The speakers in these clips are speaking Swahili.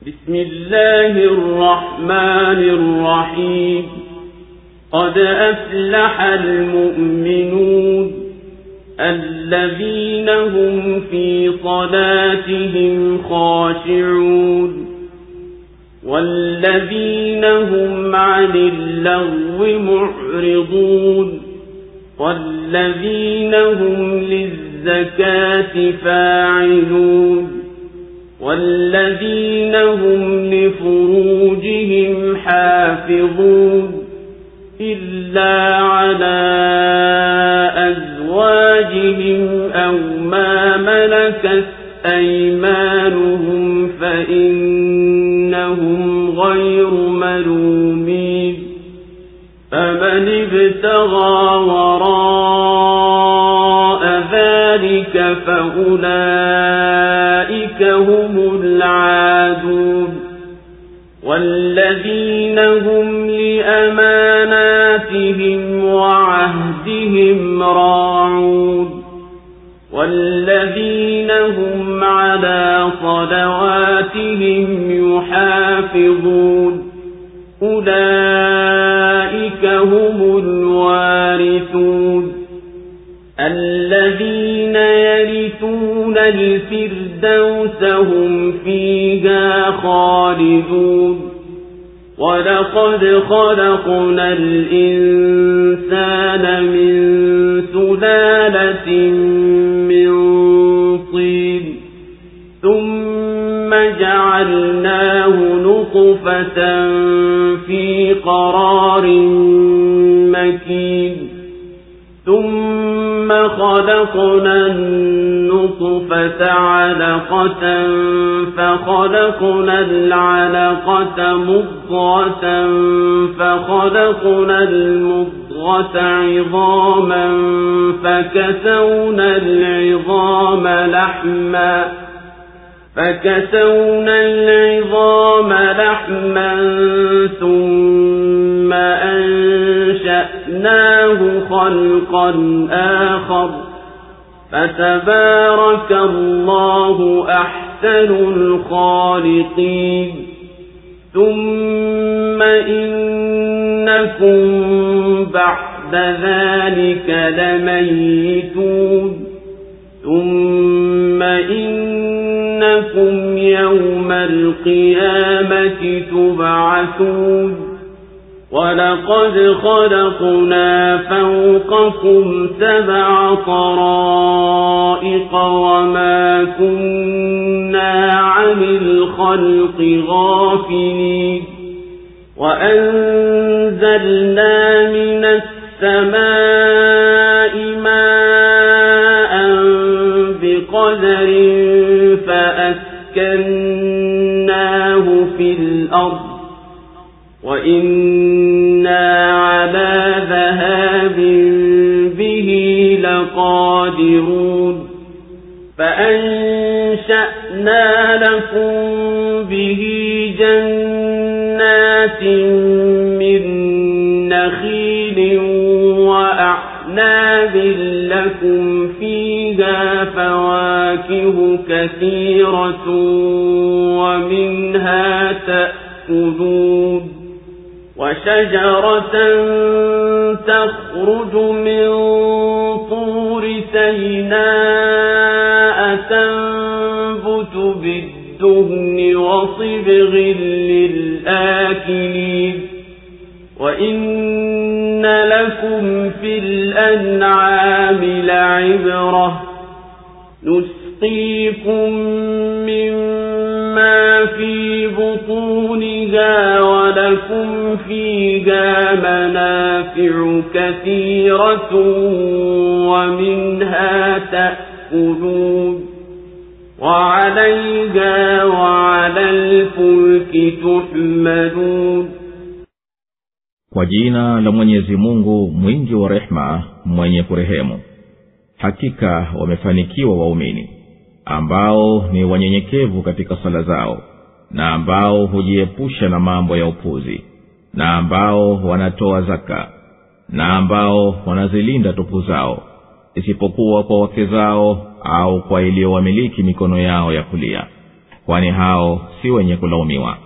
بسم الله الرحمن الرحيم. قد أفلح المؤمنون الذين هم في صلاتهم خاشعون والذين هم عن اللغو معرضون والذين هم للزكاة فاعلون والذين هم لفروجهم حافظون إلا على أزواجهم أو ما ملكت أيمانهم فإنهم غير ملومين. فمن ابتغى وراء ذلك فأولئك هم العادون. والذين هم لأماناتهم وعهدهم راعون والذين هم على صلواتهم يحافظون أولئك هم الوارثون الذين يرثون الفردوس هم فيها خالدون. ولقد خلقنا الإنسان من سلالة من طين ثم جعلناه نطفة في قرار مكين ثم خلقنا النطفة علقة فخلقنا العلقة مضغة فخلقنا المضغة عظاما فكسونا العظام لحما ثم أنشأناه خلقا آخر فتبارك الله أحسن الخالقين. ثم إنكم بعد ذلك لميتون ثم إنكم يوم القيامة تبعثون. ولقد خلقنا فوقكم 7 طرائق وما كنا عن الخلق غافلين. وأنزلنا من السماء ماء بقدر فأسكناه في الأرض وإنا على ذهاب به لقادرون. فأنشأنا لكم به جنات من نخيل وأعناب لكم فيها فواكه كثيرة ومنها تأكلون. وشجرة تخرج من طور سيناء تنبت بالدهن وصبغ للآكلين. وإن لكم في الأنعام لعبرة نسقيكم مما في بطونها ولكم فيها منافع كثيرة ومنها تأكلون وعليها وعلى الفلك تحملون. Kwa jina la Mwenyezi Mungu mwingi wa rehema mwenye kurehemu. Hakika wamefanikiwa waumini ambao ni wanyenyekevu katika sala zao na ambao hujiepusha na mambo ya upuzi na ambao wanatoa zaka na ambao wanazilinda tupu zao isipokuwa kwa wake zao au kwa iliyowamiliki mikono yao ya kulia. kwani hao si wenye kulaumiwa.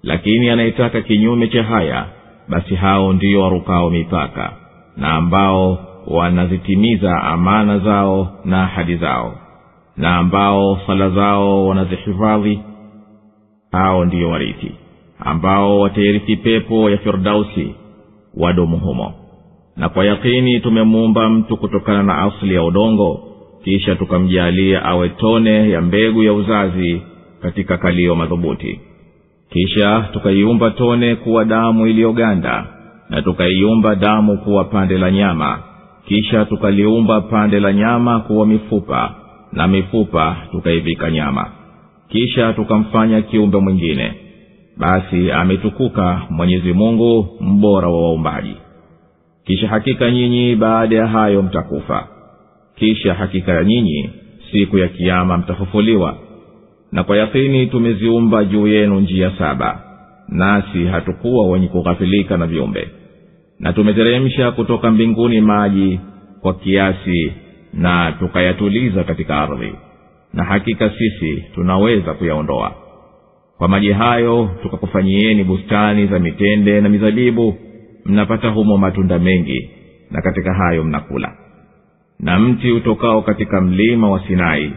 Lakini anayetaka kinyume cha haya, basi hao ndio warukao mipaka, na ambao wanazitimiza amana zao na ahadi zao, na ambao sala zao wanazihifadhi. Hao ndio warithi ambao watairithi pepo ya Firdausi, wadumu humo. Na kwa yakini tumemuumba mtu kutokana na asili ya udongo, kisha tukamjalia awe tone ya mbegu ya uzazi katika kalio madhubuti. Kisha tukaiumba tone kuwa damu iliyoganda, na tukaiumba damu kuwa pande la nyama. Kisha tukaliumba pande la nyama kuwa mifupa, na mifupa tukaivika nyama. Kisha tukamfanya kiumbe mwingine. Basi ametukuka Mwenyezi Mungu, mbora wa waumbaji. Kisha hakika nyinyi baada ya hayo mtakufa. Kisha hakika ya nyinyi siku ya kiyama mtafufuliwa. Na kwa yakini tumeziumba juu yenu njia 7, nasi hatukuwa wenye kughafilika na viumbe. Na tumeteremsha kutoka mbinguni maji kwa kiasi, na tukayatuliza katika ardhi, na hakika sisi tunaweza kuyaondoa. Kwa maji hayo tukakufanyieni bustani za mitende na mizabibu, mnapata humo matunda mengi, na katika hayo mnakula. Na mti utokao katika mlima wa Sinai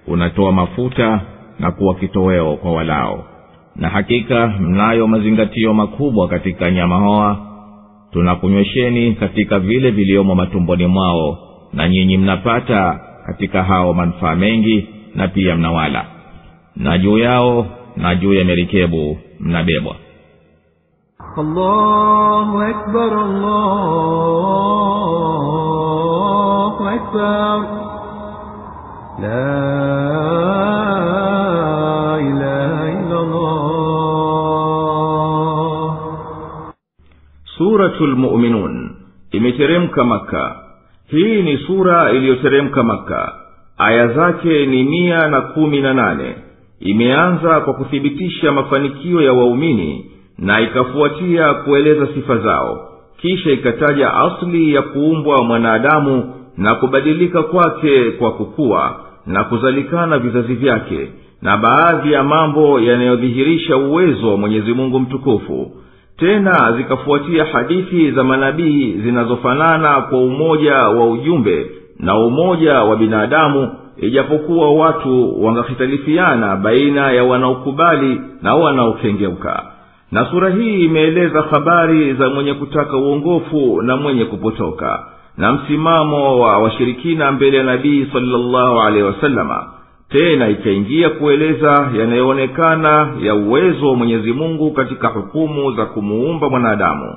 unatoa mafuta na kuwa kitoweo kwa walao. Na hakika mnayo mazingatio makubwa katika nyama hoa. Tunakunywesheni katika vile viliomo matumboni mwao, na nyinyi mnapata katika hao manufaa mengi, na pia mnawala. Na juu yao na juu ya merikebu mnabebwa. Allahu Akbar, Allahu Akbar, la ilaha illa Allah. Suratul Mu'minun imeteremka Maka. Hii ni sura iliyoteremka Maka. Aya zake ni 118. Imeanza kwa kuthibitisha mafanikio ya waumini, na ikafuatia kueleza sifa zao. Kisha ikataja asli ya kuumbwa mwanadamu na kubadilika kwake kwa kukua na kuzalikana vizazi vyake, na baadhi ya mambo yanayodhihirisha uwezo wa Mwenyezi Mungu mtukufu. Tena zikafuatia hadithi za manabii zinazofanana kwa umoja wa ujumbe na umoja wa binadamu, ijapokuwa watu wangahitalifiana baina ya wanaokubali na wanaokengeuka. Na sura hii imeeleza habari za mwenye kutaka uongofu na mwenye kupotoka, na msimamo wa washirikina mbele ya Nabii sallallahu alaihi wasallama. Tena ikaingia kueleza yanayoonekana ya uwezo wa Mwenyezi Mungu katika hukumu za kumuumba mwanadamu.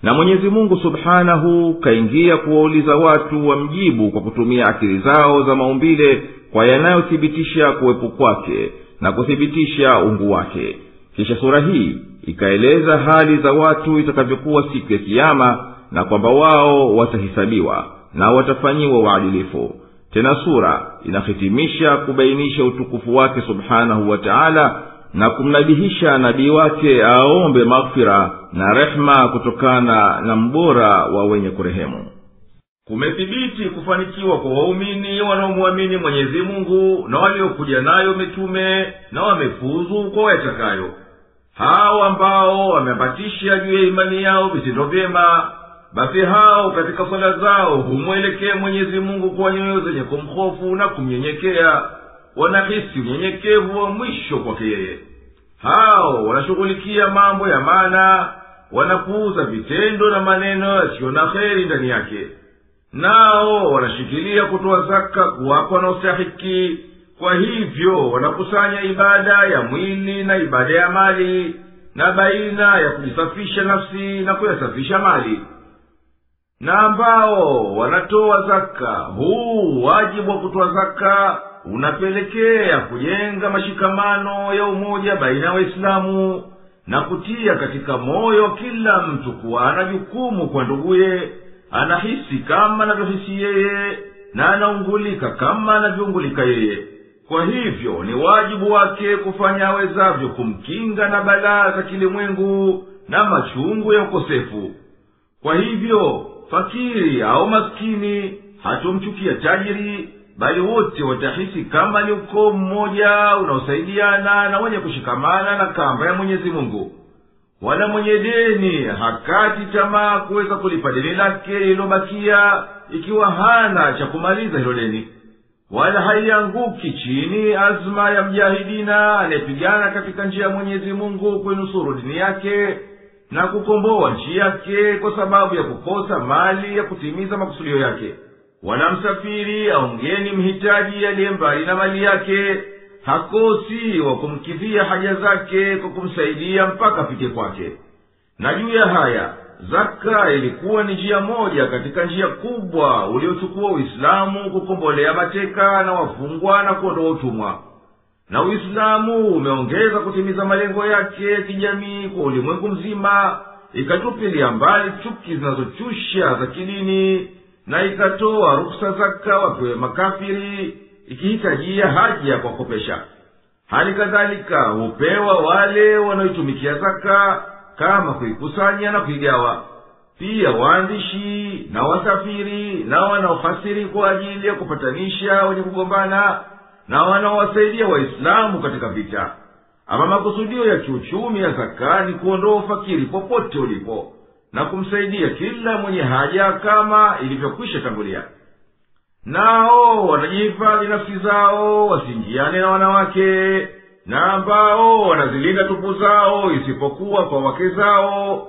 Na Mwenyezi Mungu subhanahu kaingia kuwauliza watu wamjibu kwa kutumia akili zao za maumbile kwa yanayothibitisha kuwepo kwake na kuthibitisha uungu wake. Kisha sura hii ikaeleza hali za watu itakavyokuwa siku ya kiyama, na kwamba wao watahisabiwa na watafanyiwa uadilifu. Tena sura inahitimisha kubainisha utukufu wake subhanahu wa ta'ala, na kumnabihisha nabii wake aombe maghfira na rehma kutokana na mbora wa wenye kurehemu. Kumethibiti kufanikiwa kwa waumini wanaomwamini Mwenyezi Mungu na waliokuja nayo mitume, na wamefuzu kwa yatakayo. Hao ambao wameambatisha juu ya imani yao vitendo vyema, basi hao katika sala zao humwelekea Mwenyezi Mungu kwa nyoyo zenye kumhofu na kumnyenyekea. Wanahisi unyenyekevu wa mwisho kwake yeye. Hao wanashughulikia mambo ya maana, wanapuuza vitendo na maneno yasiyo na kheri ndani yake. Nao wanashikilia kutoa zaka kuwapa na ustahiki. Kwa hivyo wanakusanya ibada ya mwili na ibada ya mali, na baina ya kujisafisha nafsi na kuyasafisha mali. Na ambao wanatoa zaka, huu wajibu wa kutoa zaka unapelekea kujenga mashikamano ya umoja baina ya Waislamu, na kutia katika moyo kila mtu kuwa ana jukumu kwa nduguye, anahisi kama anavyohisi yeye, na anaungulika kama anavyoungulika yeye. Kwa hivyo ni wajibu wake kufanya awezavyo kumkinga na balaa za kilimwengu na machungu ya ukosefu. Kwa hivyo fakiri au maskini hatomchukia tajiri, bali wote watahisi kama ni ukoo mmoja unaosaidiana na wenye kushikamana na kamba ya Mwenyezi Mungu. Wala mwenye deni hakati tamaa kuweza kulipa deni lake lilobakia, ikiwa hana cha kumaliza hilo deni. Wala haianguki chini azma ya mjahidina anayepigana katika njia ya Mwenyezi Mungu kuinusuru dini yake na kukomboa nchi yake kwa sababu ya kukosa mali ya kutimiza makusudio yake. Wala msafiri au mgeni mhitaji aliye mbali na mali yake hakosi wa kumkidhia haja zake kwa kumsaidia mpaka afike kwake. Na juu ya haya, zaka ilikuwa ni njia moja katika njia kubwa uliochukua Uislamu kukombolea mateka na wafungwa na kuondoa utumwa. Na Uislamu umeongeza kutimiza malengo yake ya kijamii kwa ulimwengu mzima, ikatupilia mbali chuki zinazochusha za kidini, na ikatoa ruksa zaka wapewe makafiri, ikihitajia haja kwa kopesha. Hali kadhalika hupewa wale wanaoitumikia zaka kama kuikusanya na kuigawa. Pia waandishi na wasafiri na wanaofasiri kwa ajili ya kupatanisha wenye kugombana na wanaowasaidia Waislamu katika vita. Ama makusudio ya kiuchumi ya zaka ni kuondoa ufakiri popote ulipo na kumsaidia kila mwenye haja kama ilivyokwisha tangulia. Nao wanajihifadhi nafsi zao wasiingiane na wanawake, na ambao wanazilinda tupu zao isipokuwa kwa wake zao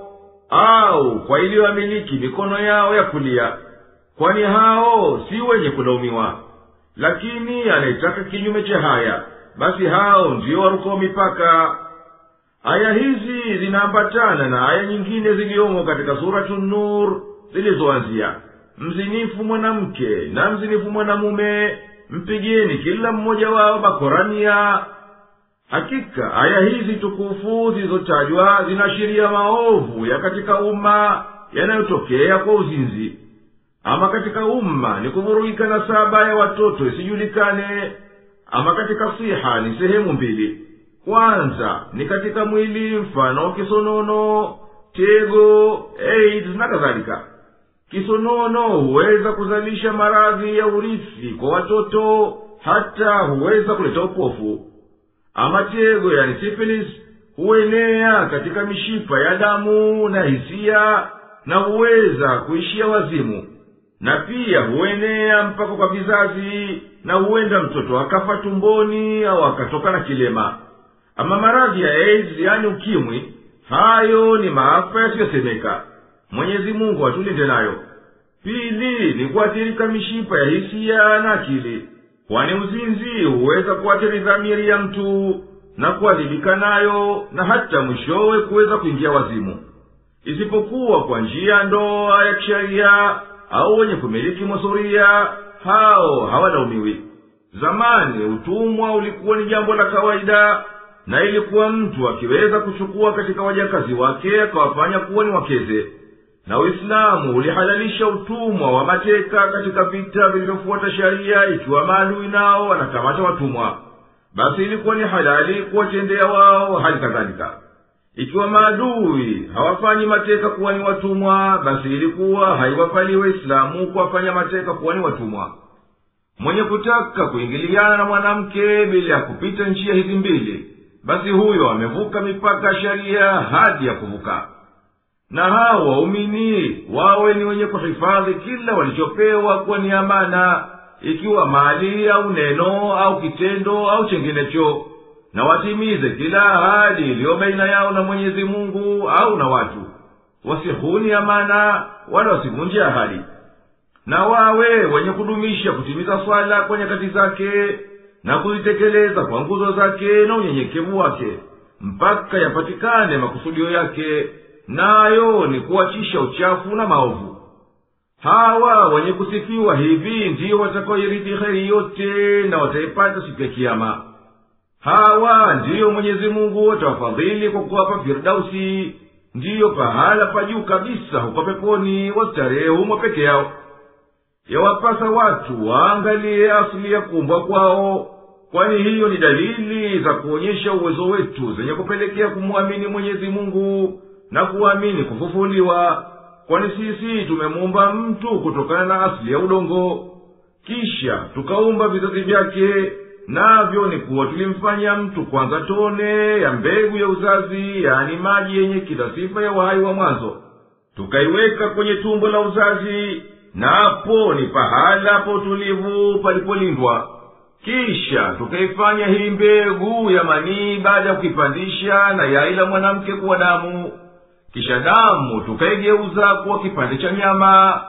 au kwa iliyoamiliki mikono yao ya kulia, kwani hao si wenye kulaumiwa. Lakini anayetaka kinyume cha haya, basi hao ndio warukao mipaka. Aya hizi zinaambatana na aya nyingine ziliomo katika Suratun Nur zilizoanzia: mzinifu mwanamke na mzinifu mwanamume, mpigeni kila mmoja wao bakorania. Hakika aya hizi tukufu zilizotajwa zinaashiria maovu ya katika umma yanayotokea kwa uzinzi. Ama katika umma ni kuvurugika na saba ya watoto isijulikane. Ama katika siha ni sehemu mbili. Kwanza ni katika mwili, mfano kisonono, tego, AIDS na kadhalika. Kisonono huweza kuzalisha maradhi ya urithi kwa watoto, hata huweza kuleta upofu. Ama tego, yani syphilis, huenea katika mishipa ya damu na hisia na huweza kuishia wazimu. Na pia huenea mpaka kwa vizazi, na huenda mtoto akafa tumboni au akatoka na kilema. Ama maradhi ya AIDS, yani ukimwi, hayo ni maafa yasiyosemeka. Mwenyezi Mungu atulinde nayo. Pili ni kuathirika mishipa ya hisia na akili, kwani uzinzi huweza kuathiri dhamiri ya mtu na kuadhibika nayo, na hata mwishowe kuweza kuingia wazimu. Isipokuwa kwa njia ndoa ya kisheria au wenye kumiliki masuria, hao hawalaumiwi. Zamani utumwa ulikuwa ni jambo la kawaida, na ilikuwa mtu akiweza kuchukua katika wajakazi wake akawafanya kuwa ni wakeze. Na Uislamu ulihalalisha utumwa wa mateka katika vita vilivyofuata sharia, ikiwa maadui nao wanakamata watumwa, basi ilikuwa ni halali kuwatendea wao hali kadhalika. Ikiwa maadui hawafanyi mateka kuwa ni watumwa, basi ilikuwa haiwafali Waislamu kuwafanya mateka kuwa ni watumwa. Mwenye kutaka kuingiliana na mwanamke bila ya kupita njia hizi mbili, basi huyo amevuka mipaka sharia hadi ya kuvuka. Na hao waumini wawe ni wenye kuhifadhi kila walichopewa kwa ni amana, ikiwa mali au neno au kitendo au chenginecho, na watimize kila ahadi iliyo baina yao na Mwenyezi Mungu au na watu. Wasihuni amana wala wasivunje ahadi. Na wawe wenye kudumisha kutimiza swala kwa nyakati zake na kuzitekeleza kwa nguzo zake na unyenyekevu wake, mpaka yapatikane makusudio yake, nayo ni kuachisha uchafu na maovu. Hawa wenye kusifiwa hivi ndiyo watakaoirithi kheri yote na wataipata siku ya Kiyama. Hawa ndiyo Mwenyezi Mungu atawafadhili kwa kuwapa Firdausi, ndiyo pahala pa juu kabisa huko peponi, wastarehe humo peke yao. Yawapasa watu waangalie asili ya kuumbwa kwao, kwani hiyo ni dalili za kuonyesha uwezo wetu zenye kupelekea kumwamini Mwenyezi Mungu na kuamini kufufuliwa, kwani sisi tumemuumba mtu kutokana na asili ya udongo. kisha tukaumba vizazi vyake, navyo ni kuwa tulimfanya mtu kwanza tone ya mbegu ya uzazi, yani maji yenye kila sifa ya uhai wa mwanzo, tukaiweka kwenye tumbo la uzazi, na hapo ni pahala pa utulivu palipolindwa. Kisha tukaifanya hii mbegu ya manii baada ya kuipandisha na yai la mwanamke kuwa damu, kisha damu tukaigeuza kuwa kipande cha nyama,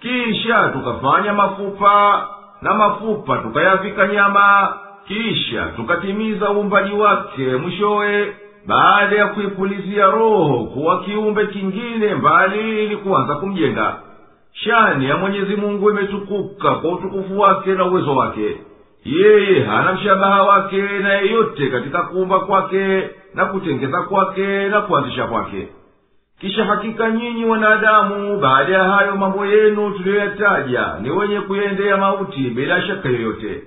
kisha tukafanya mafupa, na mafupa tukayavika nyama, kisha tukatimiza uumbaji wake mwishowe baada ya kuipulizia roho kuwa kiumbe kingine mbali ili kuanza kumjenga. Shani ya Mwenyezi Mungu imetukuka kwa utukufu wake na uwezo wake. Yeye hana mshabaha wake na yeyote katika kuumba kwake na kutengeza kwake na kuanzisha kwake. Kisha hakika nyinyi wanadamu, baada ya hayo mambo yenu tuliyoyataja, ni wenye kuendea mauti bila shaka yoyote,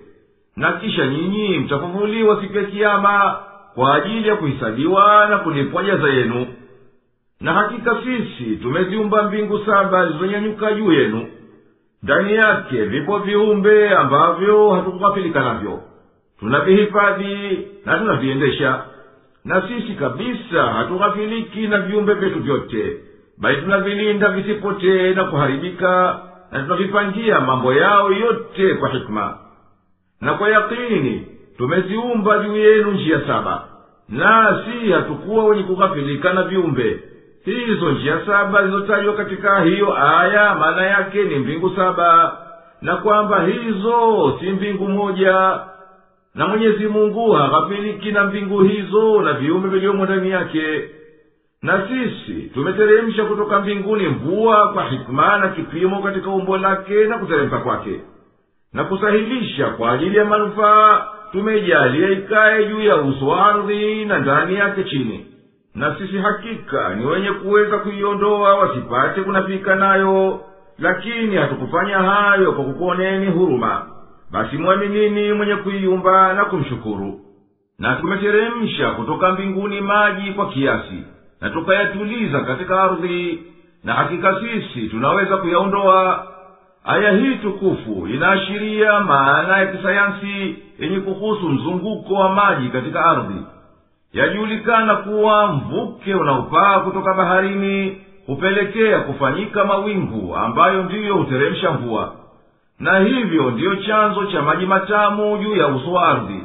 na kisha nyinyi mtafufuliwa siku ya Kiyama kwa ajili ya kuhisabiwa na kulipwa jaza yenu. Na hakika sisi tumeziumba mbingu 7 zilizonyanyuka juu yenu, ndani yake vipo viumbe ambavyo hatukughafilika navyo, tunavihifadhi na tunaviendesha. Na sisi kabisa hatughafiliki na viumbe vyetu vyote, bali tunavilinda visipotee na kuharibika, na tunavipangia mambo yao yote kwa hikma. Na kwa yakini tumeziumba juu yenu njia 7, nasi hatukuwa wenye kughafilika na viumbe. Hizo njia 7 zilizotajwa katika hiyo aya maana yake ni mbingu 7, na kwamba hizo si mbingu moja, na Mwenyezi Mungu haghafiliki na mbingu hizo na viumbe vilivyomo ndani yake. Na sisi tumeteremsha kutoka mbinguni mvua kwa hikma na kipimo katika umbo lake na kuteremka kwake, na kusahilisha kwa ajili ya manufaa tumejalia ikae juu ya uso wa ardhi na ndani yake chini. Na sisi hakika ni wenye kuweza kuiondoa wasipate kunafika nayo, lakini hatukufanya hayo kwa kukuoneni huruma. Basi mwaminini mwenye kuiumba na kumshukuru. Na tumeteremsha kutoka mbinguni maji kwa kiasi, na tukayatuliza katika ardhi, na hakika sisi tunaweza kuyaondoa. Aya hii tukufu inaashiria maana ya kisayansi yenye kuhusu mzunguko wa maji katika ardhi. Yajulikana kuwa mvuke unaopaa kutoka baharini hupelekea kufanyika mawingu ambayo ndiyo huteremsha mvua, na hivyo ndiyo chanzo cha maji matamu juu ya uso wa ardhi,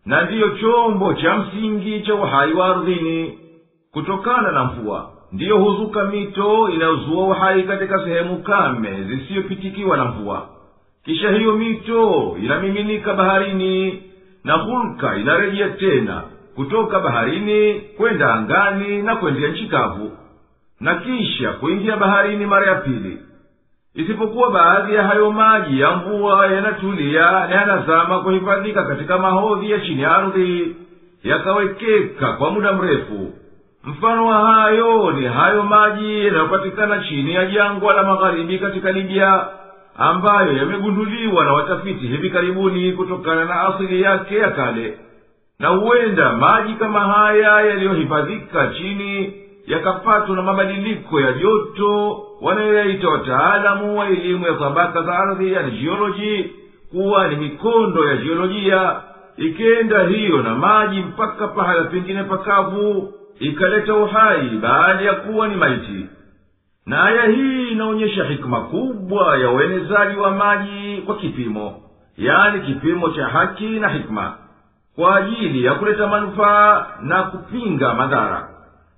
na ndiyo chombo cha msingi cha uhai wa ardhini. Kutokana na mvua ndiyo huzuka mito inayozua uhai katika sehemu kame zisiyopitikiwa na mvua. Kisha hiyo mito inamiminika baharini, na hulka inarejea tena kutoka baharini kwenda angani na kwenda nchi kavu, na kisha kuingia baharini mara ya pili. Isipokuwa baadhi ya hayo maji ya mvua yanatulia na yanazama kuhifadhika katika mahodhi ya chini ya ardhi, yakawekeka kwa muda mrefu. Mfano wa hayo ni hayo maji yanayopatikana chini ya jangwa la magharibi katika Libya, ambayo yamegunduliwa na watafiti hivi karibuni kutokana na asili yake ya kale. Na huenda maji kama haya yaliyohifadhika chini yakapatwa na mabadiliko ya joto wanayoyaita wataalamu wa elimu ya tabaka za ardhi, yani jioloji, kuwa ni mikondo ya jiolojia, ikenda hiyo na maji mpaka pahala pengine pakavu, ikaleta uhai baada ya kuwa ni maiti. Na aya hii inaonyesha hikma kubwa ya uenezaji wa maji kwa kipimo, yani kipimo cha haki na hikma, kwa ajili ya kuleta manufaa na kupinga madhara.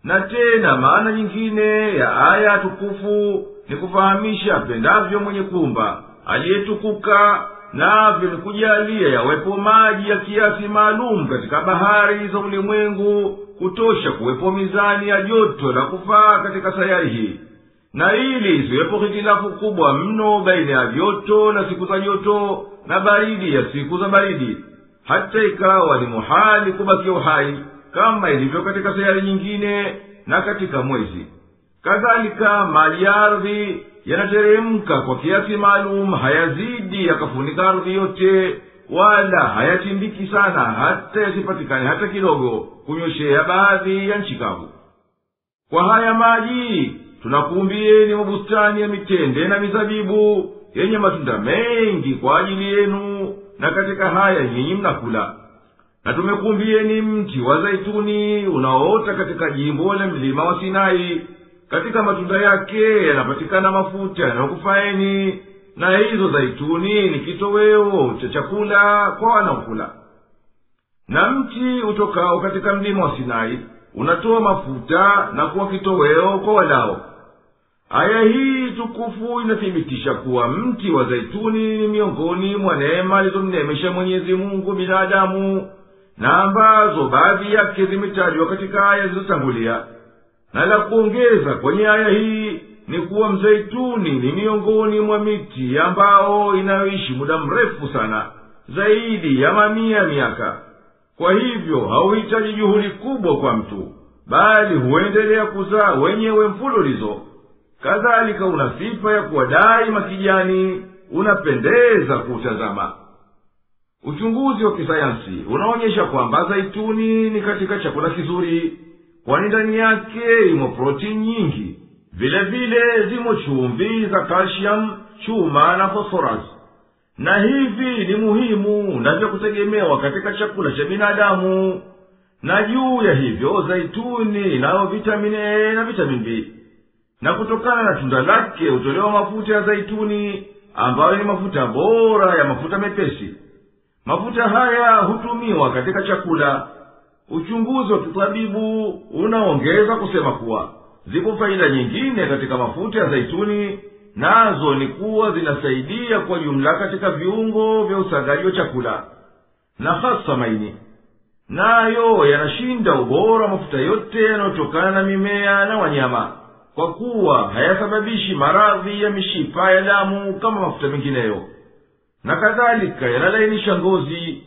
Na tena maana nyingine ya aya tukufu ni kufahamisha pendavyo mwenye kuumba aliyetukuka, navyo ni kujalia yawepo maji ya kiasi maalum katika bahari za ulimwengu kutosha kuwepo mizani ya joto la kufaa katika sayari hii, na ili isiwepo hitilafu kubwa mno baina ya joto na siku za joto na baridi ya siku za baridi, hata ikawa ni muhali kubakia uhai kama ilivyo katika sayari nyingine na katika mwezi. Kadhalika maji ya ardhi yanateremka kwa kiasi maalum, hayazidi yakafunika ardhi yote, wala hayatimbiki sana hata yasipatikane hata kidogo kunyoshea baadhi ya nchi kavu. Kwa haya maji tunakuumbieni mabustani ya mitende na mizabibu, yenye matunda mengi kwa ajili yenu, na katika haya nyinyi mnakula. Na tumekumbieni mti wa zaituni unaoota katika jimbo la mlima wa Sinai. Katika matunda yake yanapatikana mafuta yanayokufaeni, na hizo zaituni ni kitoweo cha chakula kwa wanaokula. Na mti utokao katika mlima wa Sinai unatoa mafuta na kuwa kitoweo kwa walao. Aya hii tukufu inathibitisha kuwa mti wa zaituni ni miongoni mwa neema alizomneemesha Mwenyezi Mungu binadamu, na ambazo baadhi yake zimetajwa katika aya zilizotangulia. Na la kuongeza kwenye aya hii ni kuwa mzaituni ni miongoni mwa miti ambao inayoishi muda mrefu sana, zaidi ya mamia miaka. Kwa hivyo hauhitaji juhudi kubwa kwa mtu, bali huendelea kuzaa wenyewe mfululizo. Kadhalika una sifa ya kuwa daima kijani, unapendeza kuutazama. Uchunguzi wa kisayansi unaonyesha kwamba zaituni ni katika chakula kizuri, kwani ndani yake imo protini nyingi. Vile vile zimo chumvi za calcium, chuma na phosphorus, na hivi ni muhimu na vya kutegemewa katika chakula cha binadamu. Na juu ya hivyo zaituni inayo vitamini A na vitamini B, na kutokana na tunda lake hutolewa mafuta ya zaituni ambayo ni mafuta bora ya mafuta mepesi. Mafuta haya hutumiwa katika chakula. Uchunguzi wa kitabibu unaongeza kusema kuwa zipo faida nyingine katika mafuta ya zaituni, nazo ni kuwa zinasaidia kwa jumla katika viungo vya usagaji wa chakula, na hasa maini. Nayo yanashinda ubora mafuta yote yanayotokana na mimea na wanyama, kwa kuwa hayasababishi maradhi ya mishipa ya damu kama mafuta mengineyo. Na kadhalika yanalainisha ngozi.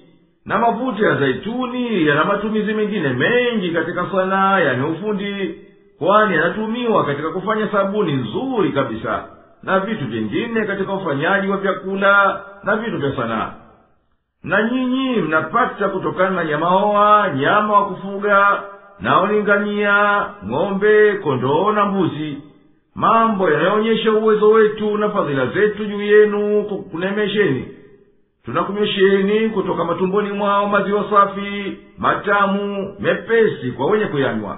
Na mafuta ya zaituni yana matumizi mengine mengi katika sanaa, yani ufundi, kwani yanatumiwa katika kufanya sabuni nzuri kabisa, na vitu vingine katika ufanyaji wa vyakula na vitu vya sanaa. Na nyinyi mnapata kutokana na nyama hoa, nyama wa kufuga, nao ni ngamia, ng'ombe, kondoo na mbuzi, mambo yanayoonyesha uwezo wetu na fadhila zetu juu yenu kwa kukunemesheni. Tunakunywesheni kutoka matumboni mwao maziwa safi, matamu, mepesi kwa wenye kuyanywa.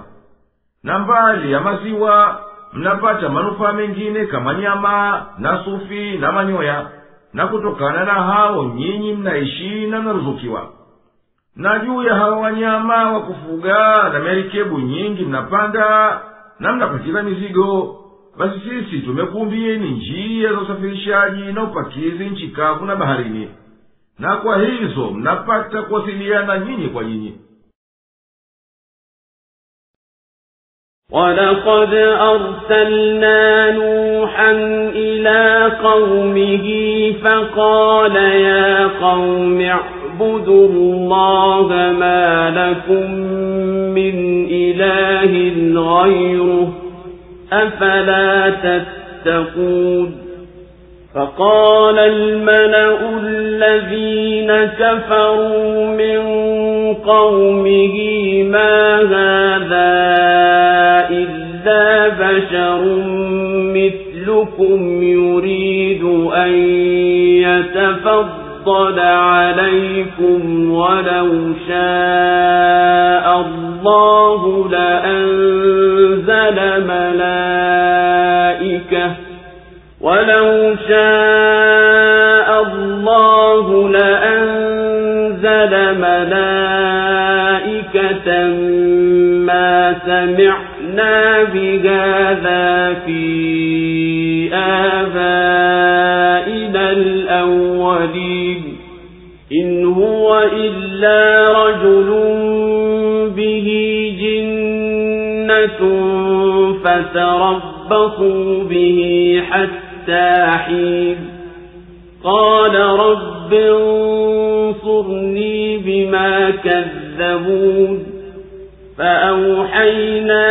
Na mbali ya maziwa mnapata manufaa mengine kama nyama na sufi na manyoya, na kutokana na hao nyinyi mnaishi na mnaruzukiwa. Na juu ya hao wanyama wa kufuga na merikebu nyingi mnapanda na mnapakiza mizigo, basi sisi tumekumbieni njia za usafirishaji na upakizi nchi kavu na baharini, na kwa hizo mnapata kuwasiliana nyinyi kwa nyinyi. وَلَقَدْ أَرْسَلْنَا نُوحًا إِلَى قَوْمِهِ فَقَالَ يَا قَوْمِ اعْبُدُوا اللَّهَ مَا لَكُمْ مِنْ إِلَٰهٍ غَيْرُهُ أَفَلَا تَتَّقُونَ فَقَالَ الْمَلَأُ الَّذِينَ كَفَرُوا مِنْ قَوْمِهِ مَا هَذَا إِلَّا بَشَرٌ مِثْلُكُمْ يُرِيدُ أَنْ يَتَفَضَّلَ عَلَيْكُمْ وَلَوْ شَاءَ اللَّهُ لَأَنزَلَ مَلَائِكَةً مَا سَمِعْنَا بِهَذَا فِي آبَائِنَا الْأَوَّلِينَ إِنْ هُوَ إِلَّا رَجُلٌ بِهِ جِنَّةٌ فَتَرَبَّصُوا بِهِ حَتَّى حِينٍ قَالَ رَبِّ انصُرْنِي بِمَا كَذَّبُونِ فَأَوْحَيْنَا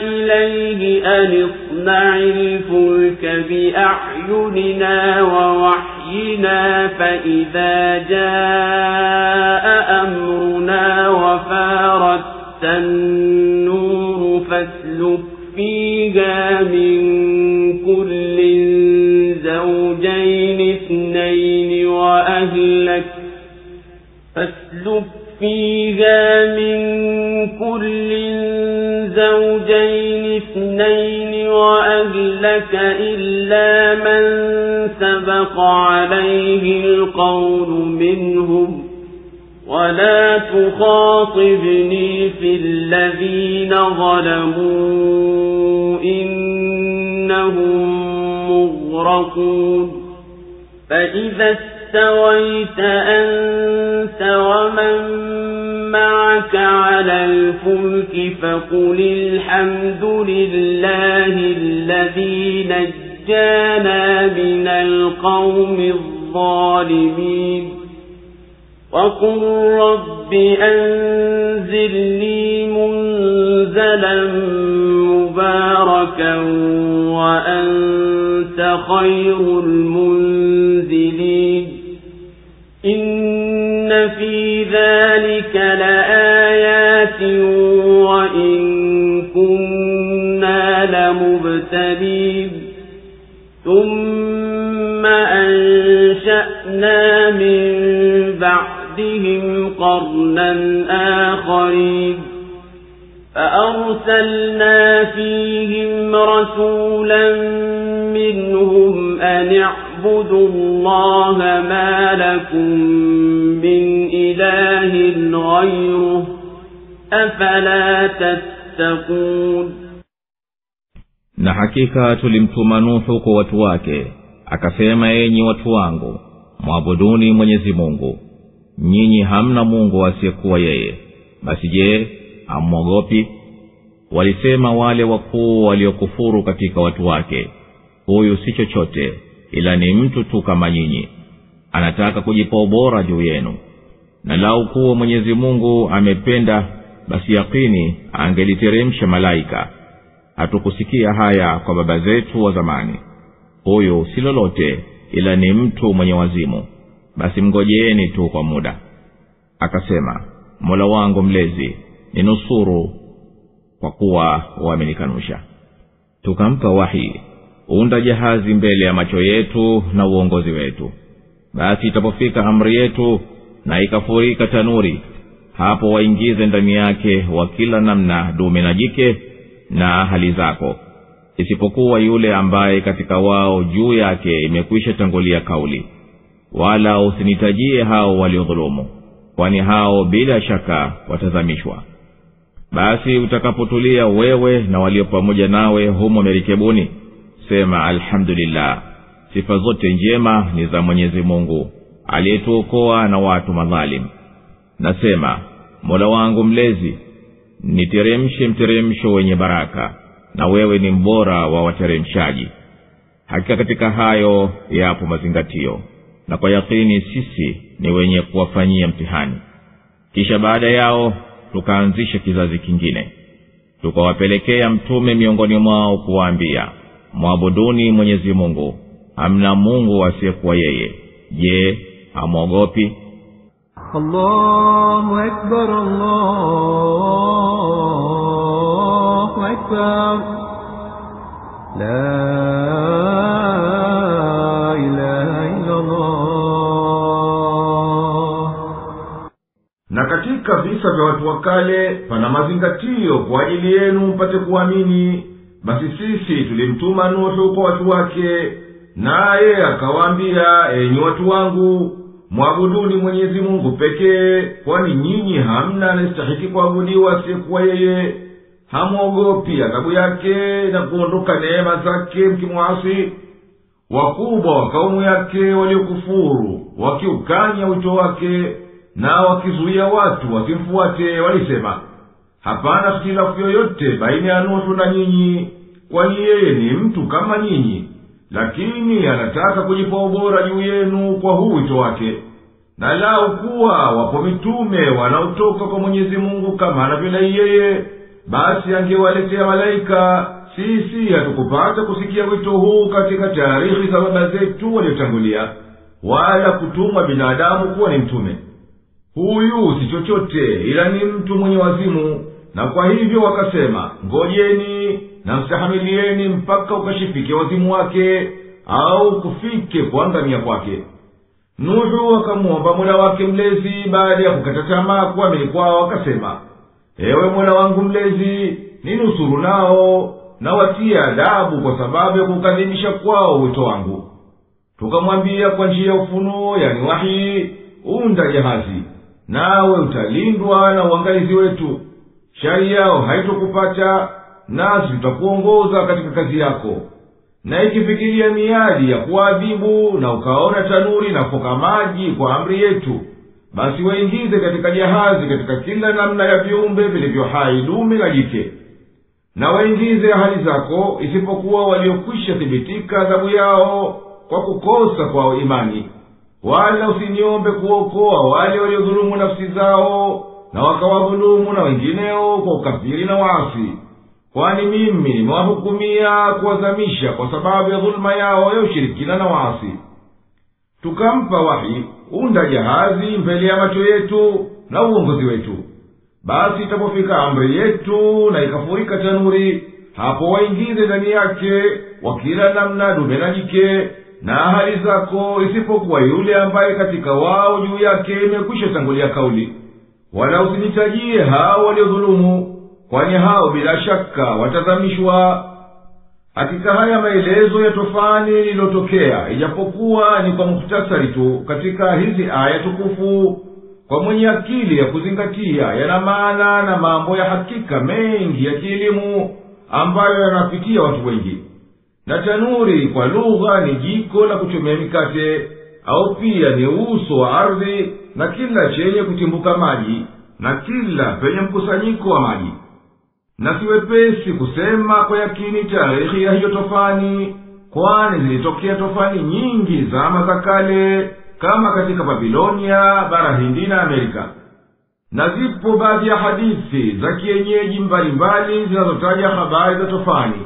إِلَيْهِ أَنِ اصْنَعِ الْفُلْكَ بِأَعْيُنِنَا وَوَحْيِنَا فَإِذَا جَاءَ أَمْرُنَا وَفَارَتِ النُّورُ فَاسْلُكْ فِيهَا مِنْ كُلٍّ زَوْجَيْنِ زوجين اثنين وأهلك فاسلك فيها من كل زوجين اثنين وأهلك إلا من سبق عليه القول منهم ولا تخاطبني في الذين ظلموا إنهم مغرقون فإذا استويت أنت ومن معك على الفلك فقل الحمد لله الذي نجانا من القوم الظالمين وقل رب أنزلني منزلا مباركا وأنت خير المنزلين إن في ذلك لآيات وإن كنا لمبتلين ثم أنشأنا من بعدهم قرنا آخرين فأرسلنا فيهم رسولا منهم أن اعبدوا الله ما لكم من إله غيره أفلا تتقون. Na hakika tulimtuma Nuhu kwa watu wake, akasema enyi watu wangu, mwabuduni Mwenyezi Mungu, nyinyi hamna Mungu asiyekuwa yeye, basi je, hamwogopi? Walisema wale wakuu waliokufuru katika watu wake, huyu si chochote ila ni mtu tu kama nyinyi, anataka kujipa ubora juu yenu. Na lau kuwa Mwenyezi Mungu amependa, basi yakini angeliteremsha malaika. Hatukusikia haya kwa baba zetu wa zamani, huyu si lolote ila ni mtu mwenye wazimu, basi mngojeeni tu kwa muda. Akasema, Mola wangu mlezi, ninusuru kwa kuwa wamenikanusha. Tukampa wahi, unda jahazi mbele ya macho yetu na uongozi wetu. Basi itapofika amri yetu na ikafurika tanuri, hapo waingize ndani yake wa kila namna, dume na jike na ahali zako, isipokuwa yule ambaye katika wao juu yake imekwisha tangulia kauli. Wala usinitajie hao waliodhulumu, kwani hao bila shaka watazamishwa. Basi utakapotulia wewe na walio pamoja nawe humo merikebuni, sema alhamdulillah, sifa zote njema ni za Mwenyezi Mungu aliyetuokoa na watu madhalim. Nasema, Mola wangu mlezi, niteremshe mteremsho wenye baraka, na wewe ni mbora wa wateremshaji. Hakika katika hayo yapo mazingatio, na kwa yakini sisi ni wenye kuwafanyia mtihani. Kisha baada yao tukaanzisha kizazi kingine, tukawapelekea mtume miongoni mwao kuwaambia, mwabuduni Mwenyezi Mungu, hamna Mungu asiyekuwa yeye. Je, hamwogopi? Allahu Akbar, Allahu Akbar, la ilaha illa Allah. Na katika visa vya watu wa kale pana mazingatio kwa ajili yenu mpate kuamini. Basi sisi tulimtuma Nuhu kwa watu wake, naye akawaambia, enyi watu wangu, mwabuduni Mwenyezi Mungu pekee, kwani nyinyi hamna anastahiki kuabudiwa asiyekuwa yeye. Hamwogopi adhabu yake na kuondoka neema zake mkimwasi. Wakubwa wa kaumu yake waliokufuru wakiukanya wito wake na wakizuia watu wasimfuate, walisema, hapana ikhtilafu yoyote baina ya Nuhu na nyinyi, kwani yeye ni mtu kama nyinyi, lakini anataka kujipa ubora juu yenu kwa huu wito wake. Na lau kuwa wapo mitume wanaotoka kwa Mwenyezi Mungu kama anavyodai yeye, basi angewaletea malaika. Sisi hatukupata kusikia wito huu katika taarikhi za baba zetu waliotangulia, wala kutumwa binadamu kuwa ni mtume. Huyu si chochote ila ni mtu mwenye wazimu. Na kwa hivyo wakasema, ngojeni na mstahamilieni mpaka ukashifike wazimu wake, au kufike kuangamia kwake. Nuhu akamwomba Mola wake mlezi baada ya kukata tamaa kuamini kwao, akasema, ewe Mola wangu mlezi, ninusuru nao na watia adabu kwa sababu ya kukadhibisha kwao wito wangu. Tukamwambia kwa njia ya ufunuo, yani wahi, unda jahazi, nawe utalindwa na uangalizi wetu. Shari yao haitokupata, nasi tutakuongoza katika kazi yako. Na ikifikiria miadi ya kuadhibu na ukaona tanuri na foka maji kwa amri yetu, basi waingize katika jahazi katika kila namna ya viumbe vilivyo hai, dume na jike. Na waingize ahali zako, isipokuwa waliokwisha thibitika adhabu yao kwa kukosa kwa imani. Wala usiniombe kuokoa wale waliodhulumu nafsi zao na wakawadhulumu na wengineo kwa ukafiri na waasi, kwani mimi nimewahukumia kuwazamisha kwa sababu ya dhuluma yao ya ushirikina na waasi. Tukampa wahi, unda jahazi mbele ya macho yetu na uongozi wetu. Basi itapofika amri yetu na ikafurika tanuri, hapo waingize ndani yake wakila namna dume na jike na ahali zako, isipokuwa yule ambaye katika wao juu yake imekwisha tangulia kauli. Wala usinitajie hao waliodhulumu, kwani hao bila shaka watazamishwa. Hakika haya maelezo ya tofani lililotokea, ijapokuwa ni kwa muhtasari tu katika hizi aya tukufu, kwa mwenye akili ya kuzingatia yana maana na mambo ya hakika mengi ya kielimu ambayo yanafikia watu wengi. Na tanuri kwa lugha ni jiko la kuchomea mikate, au pia ni uso wa ardhi na kila chenye kutimbuka maji na kila penye mkusanyiko wa maji. Na siwepesi kusema kwa yakini tarehe ya hiyo tofani, kwani zilitokea tofani nyingi zama za kale, kama katika Babilonia, bara Hindi na Amerika. Na zipo baadhi ya hadithi za kienyeji mbalimbali zinazotaja habari za tofani,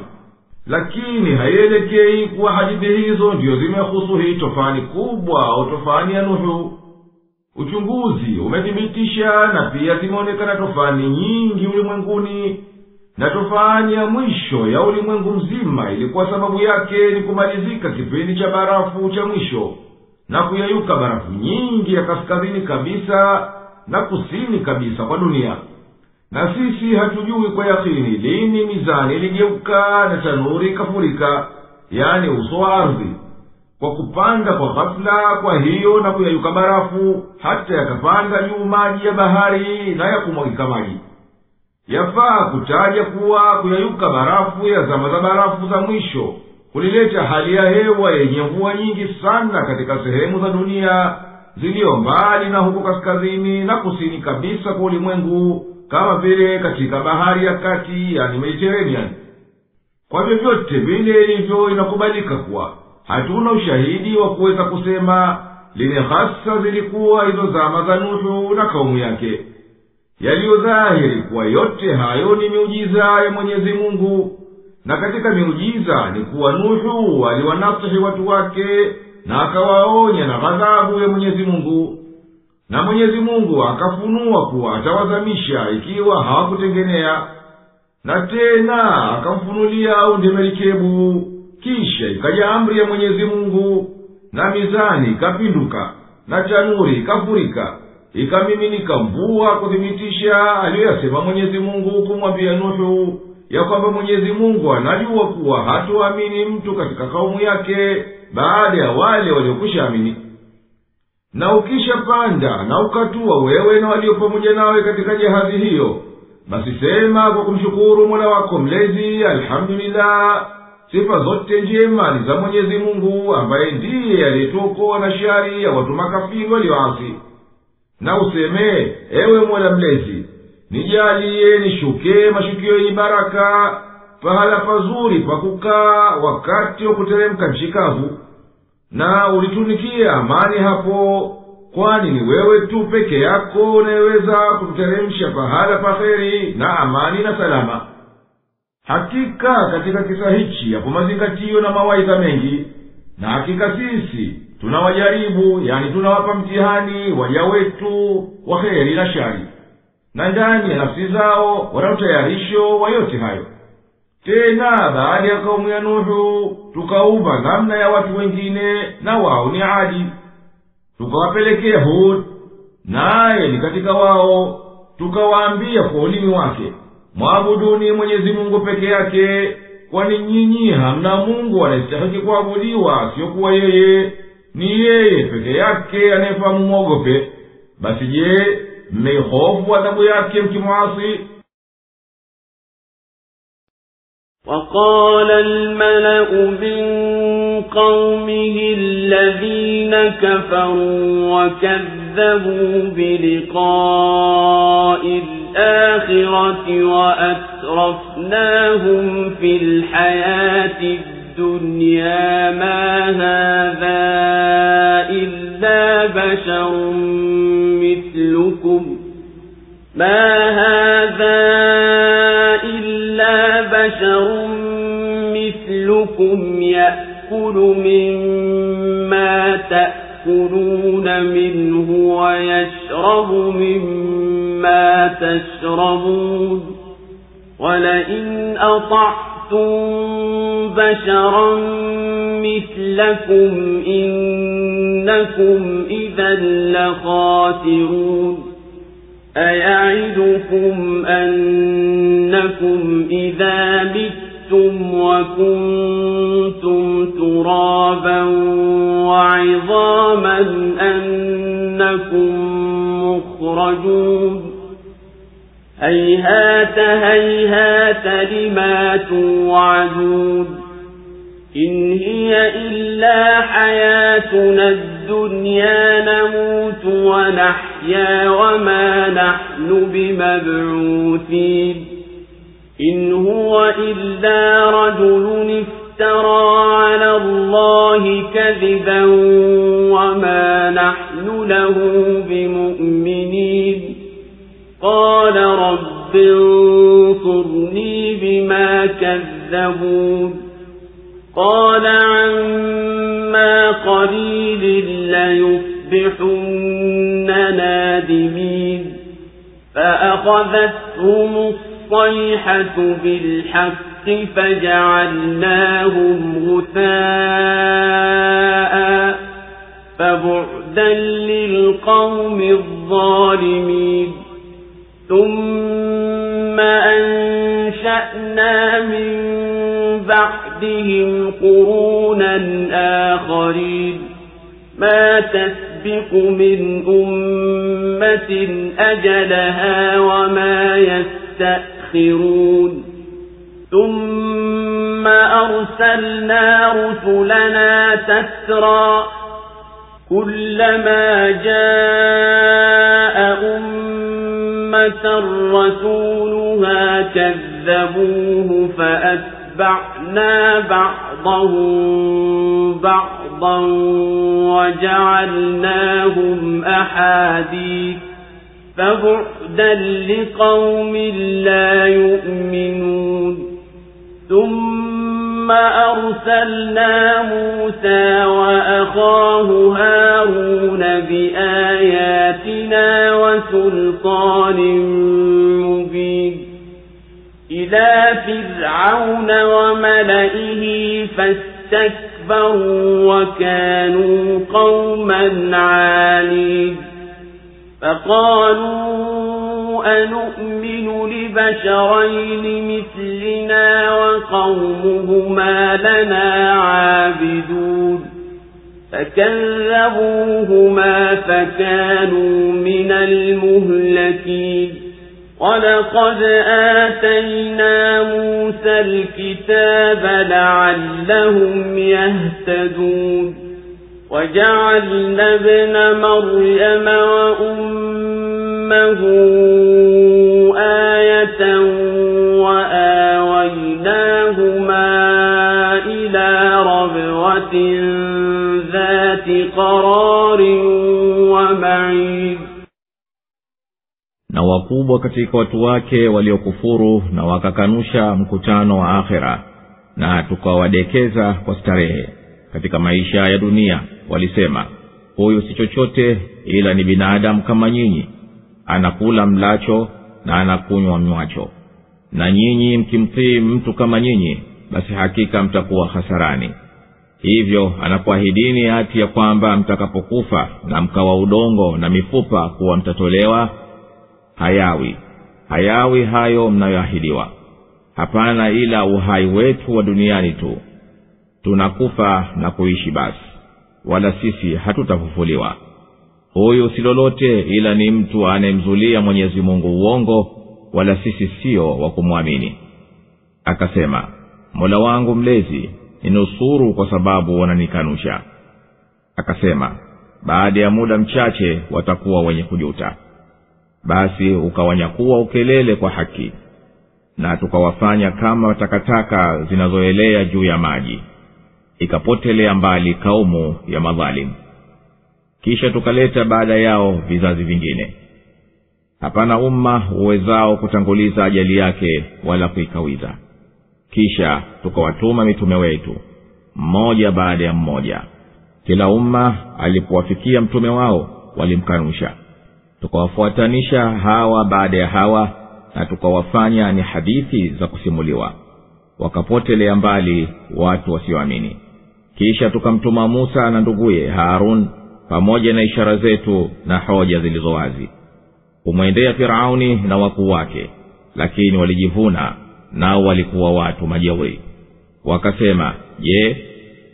lakini haielekei kuwa hadithi hizo ndiyo zimehusu hii tofani kubwa au tofani ya Nuhu. Uchunguzi umethibitisha na pia zimeonekana tofani nyingi ulimwenguni, na tofani ya mwisho ya ulimwengu mzima ilikuwa sababu yake ni kumalizika kipindi cha barafu cha mwisho na kuyayuka barafu nyingi ya kaskazini kabisa na kusini kabisa kwa dunia. Na sisi hatujui kwa yakini lini mizani iligeuka na tanuri ikafurika, yani uso wa ardhi, kwa kupanda kwa ghafla kwa hiyo na kuyayuka barafu, hata yakapanda juu maji ya bahari na ya kumwagika maji. Yafaa kutaja kuwa kuyayuka barafu ya zama za barafu za mwisho kulileta hali ya hewa yenye mvua nyingi sana katika sehemu za dunia zilio mbali na huko kaskazini na kusini kabisa kwa ulimwengu, kama vile katika bahari ya kati, yani Mediterranean. Kwa vyovyote vile ilivyo, inakubalika kuwa hatuna ushahidi wa kuweza kusema lini hasa zilikuwa hizo zama za Nuhu na kaumu yake. Yaliyodhahiri kuwa yote hayo ni miujiza ya Mwenyezi Mungu, na katika miujiza ni kuwa Nuhu aliwanasihi watu wake na akawaonya na ghadhabu ya Mwenyezi Mungu, na Mwenyezi Mungu akafunua kuwa atawazamisha ikiwa hawakutengenea. Na tena akamfunulia aunde merikebu, kisha ikaja amri ya Mwenyezi Mungu, na mizani ikapinduka na tanuri ikafurika, ikamiminika mvua kuthibitisha aliyoyasema Mwenyezi Mungu kumwambia Nuhu, ya kwamba Mwenyezi Mungu anajua kuwa hatuamini mtu katika kaumu yake baada ya wale waliokwisha amini. Na ukishapanda na ukatua wewe na walio pamoja nawe katika jahazi hiyo, basi sema kwa kumshukuru Mola wako mlezi, alhamdulillah, sifa zote njema ni za Mwenyezi Mungu ambaye ndiye aliyetuokoa na shari ya watu makafiri walioasi. Na useme, ewe Mola mlezi, nijalie nishuke mashukio yenye baraka, pahala pazuri pa kukaa wakati wa kuteremka nchi kavu, na ulitunikie amani hapo, kwani ni wewe tu peke yako unayeweza kuteremsha pahala pa kheri na amani na salama. Hakika katika kisa hichi yapo mazingatio na mawaidha mengi, na hakika sisi tunawajaribu, yani tunawapa mtihani waja wetu wa kheri na shari, na ndani ya nafsi zao wana utayarisho wa yote hayo. tena baada ya kaumu ya Nuhu tukaumba namna ya watu wengine, na wao ni Adi. Tukawapelekea Hud, naye ni katika wao. Tukawaambia kwa ulimi wake, mwabuduni Mwenyezi Mungu peke yake, kwani nyinyi hamna Mungu anayestahili kuabudiwa asiyokuwa yeye. Ni yeye peke yake anayefahamu mwogope. Basi je, mmeihofu adhabu yake mkimwasi? وقال الملأ من قومه الذين كفروا وكذبوا بلقاء الآخرة وأترفناهم في الحياة الدنيا ما هذا إلا بشر مثلكم يأكل مما تأكلون منه ويشرب مما تشربون ولئن أطعتم بشرا مثلكم إنكم إذا لخاسرون أيعدكم أنكم إذا متم وكنتم ترابا وعظاما أنكم مخرجون هيهات هيهات لما توعدون إن هي إلا حياتنا الدنيا نموت ونحيا وما نحن بمبعوثين إن هو إلا رجل افترى على الله كذبا وما نحن له بمؤمنين قال رب انصرني بما كذبون قال عما قليل ليصبحن نادمين فأخذتهم الصيحة بالحق فجعلناهم غثاء فبعدا للقوم الظالمين ثم أنشأنا من بعدهم قرونا آخرين ما تسبق من أمة أجلها وما يستأخرون ثم أرسلنا رسلنا تترى كلما جاء أمة رسولها كذبوه فأتبعنا بعضهم بعضا وجعلناهم أحاديث فبعدا لقوم لا يؤمنون ثم أرسلنا موسى وأخاه هارون بآياتنا وسلطان مبين إلى فرعون وملئه فاستكبروا وكانوا قوما عالين فقالوا أنؤمن لبشرين مثلنا وقومهما لنا عابدون فكذبوهما فكانوا من المهلكين ولقد آتينا موسى الكتاب لعلهم يهتدون وجعلنا ابن مريم وأمه آية وآويناهما إلى ربوة ذات قرار ومعين. Na wakubwa katika watu wake waliokufuru na wakakanusha mkutano wa akhera, na tukawadekeza kwa starehe katika maisha ya dunia, walisema huyu si chochote ila ni binadamu kama nyinyi, anakula mlacho na anakunywa mnywacho, na nyinyi mkimtii mtu kama nyinyi, basi hakika mtakuwa hasarani. Hivyo anakuahidini hati ya kwamba mtakapokufa na mkawa udongo na mifupa kuwa mtatolewa. Hayawi hayo mnayoahidiwa. Hapana, ila uhai wetu wa duniani tu. Tunakufa na kuishi basi, wala sisi hatutafufuliwa. Huyu si lolote ila ni mtu anemzulia Mwenyezi Mungu uongo, wala sisi sio wa kumwamini. Akasema, Mola wangu mlezi, ninusuru kwa sababu wananikanusha. Akasema, baada ya muda mchache watakuwa wenye kujuta. Basi ukawanyakuwa ukelele kwa haki, na tukawafanya kama takataka zinazoelea juu ya maji, ikapotelea mbali kaumu ya madhalimu. Kisha tukaleta baada yao vizazi vingine. Hapana umma uwezao kutanguliza ajali yake wala kuikawiza. Kisha tukawatuma mitume wetu mmoja baada ya mmoja. Kila umma alipowafikia mtume wao walimkanusha. Tukawafuatanisha hawa baada ya hawa, na tukawafanya ni hadithi za kusimuliwa. Wakapotelea mbali watu wasioamini. Kisha tukamtuma Musa na nduguye Harun pamoja na ishara zetu na hoja zilizo wazi, kumwendea Firauni na wakuu wake, lakini walijivuna, nao walikuwa watu majeuri. Wakasema, je,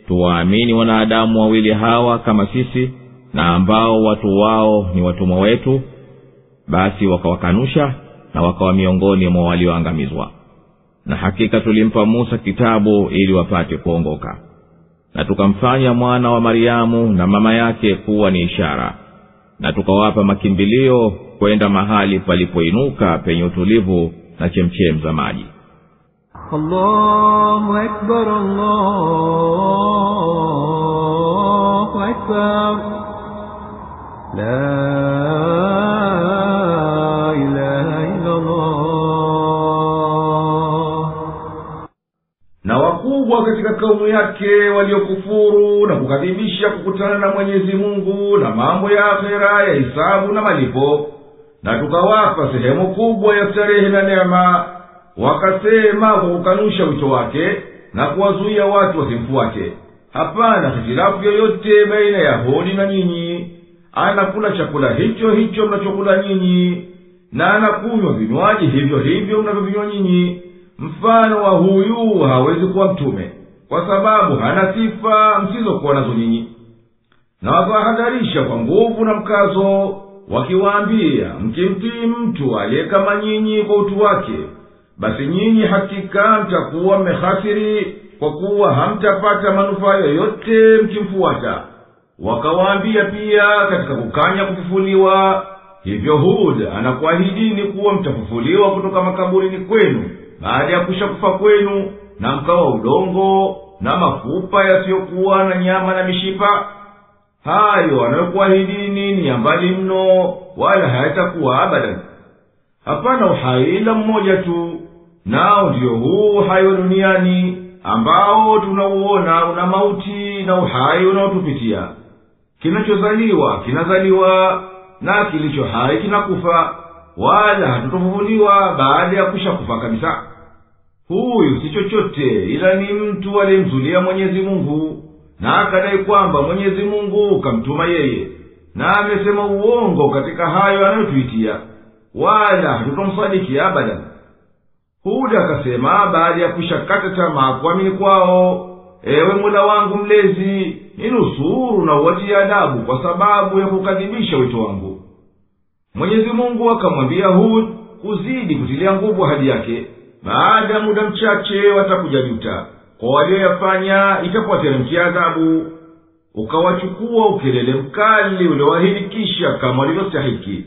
tuwaamini wanadamu wawili hawa kama sisi, na ambao watu wao ni watumwa wetu? Basi wakawakanusha na wakawa miongoni mwa walioangamizwa. Na hakika tulimpa Musa kitabu ili wapate kuongoka, na tukamfanya mwana wa Mariamu na mama yake kuwa ni ishara, na tukawapa makimbilio kwenda mahali palipoinuka penye utulivu na chemchem za maji. Allahu Akbar, Allahu Akbar, la ilaha illallah. Na wakubwa katika kaumu yake waliokufuru na kukadhibisha kukutana na Mwenyezi Mungu na mambo ya akhera ya hisabu na malipo, na tukawapa sehemu kubwa ya starehe na neema, wakasema kwa kukanusha wito wake na kuwazuia watu wasimfuate, hapana hitilafu yoyote baina ya Yahudi na nyinyi. Anakula chakula hicho hicho mnachokula nyinyi, na anakunywa vinywaji hivyo hivyo mnavyovinywa nyinyi. Mfano wa huyu hawezi kuwa mtume, kwa sababu hana sifa msizokuwa nazo nyinyi. Na wakawahadharisha kwa nguvu na mkazo, wakiwaambia, mkimtii mtu aliye kama nyinyi kwa utu wake, basi nyinyi hakika mtakuwa mmehasiri, kwa kuwa hamtapata manufaa yoyote mkimfuata. Wakawaambia pia katika kukanya kufufuliwa, hivyo Hud anakuahidini kuwa mtafufuliwa kutoka makaburini kwenu baada ya kushakufa kwenu, na mkawa udongo na mafupa yasiyokuwa na nyama na mishipa. Hayo anayokuahidini ni ya mbali mno, wala hayatakuwa abadan. Hapana uhai ila mmoja tu, nao ndiyo huu uhai wa duniani ambao tunauona una mauti na uhai unaotupitia. Kinachozaliwa kinazaliwa, na kilicho hai kinakufa, wala hatutofufuliwa baada ya kushakufa kabisa. Huyu si chochote ila ni mtu aliyemzulia Mwenyezi Mungu, na akadai kwamba Mwenyezi Mungu kamtuma yeye, na amesema uongo katika hayo anayotuitia, wala hatutomsadiki abadan. Huda akasema baada ya kushakata tamaa kuamini kwao, ewe Mola wangu mlezi, ninusuru na uwatie adabu kwa sababu ya kukadhibisha wito wangu. Mwenyezi Mungu akamwambia Hud kuzidi kutilia nguvu ahadi yake, baada ya muda mchache watakuja juta kwa walioyafanya, itakuwateremkia adhabu. Ukawachukua ukelele mkali ulioahidi kisha kama walivyostahiki.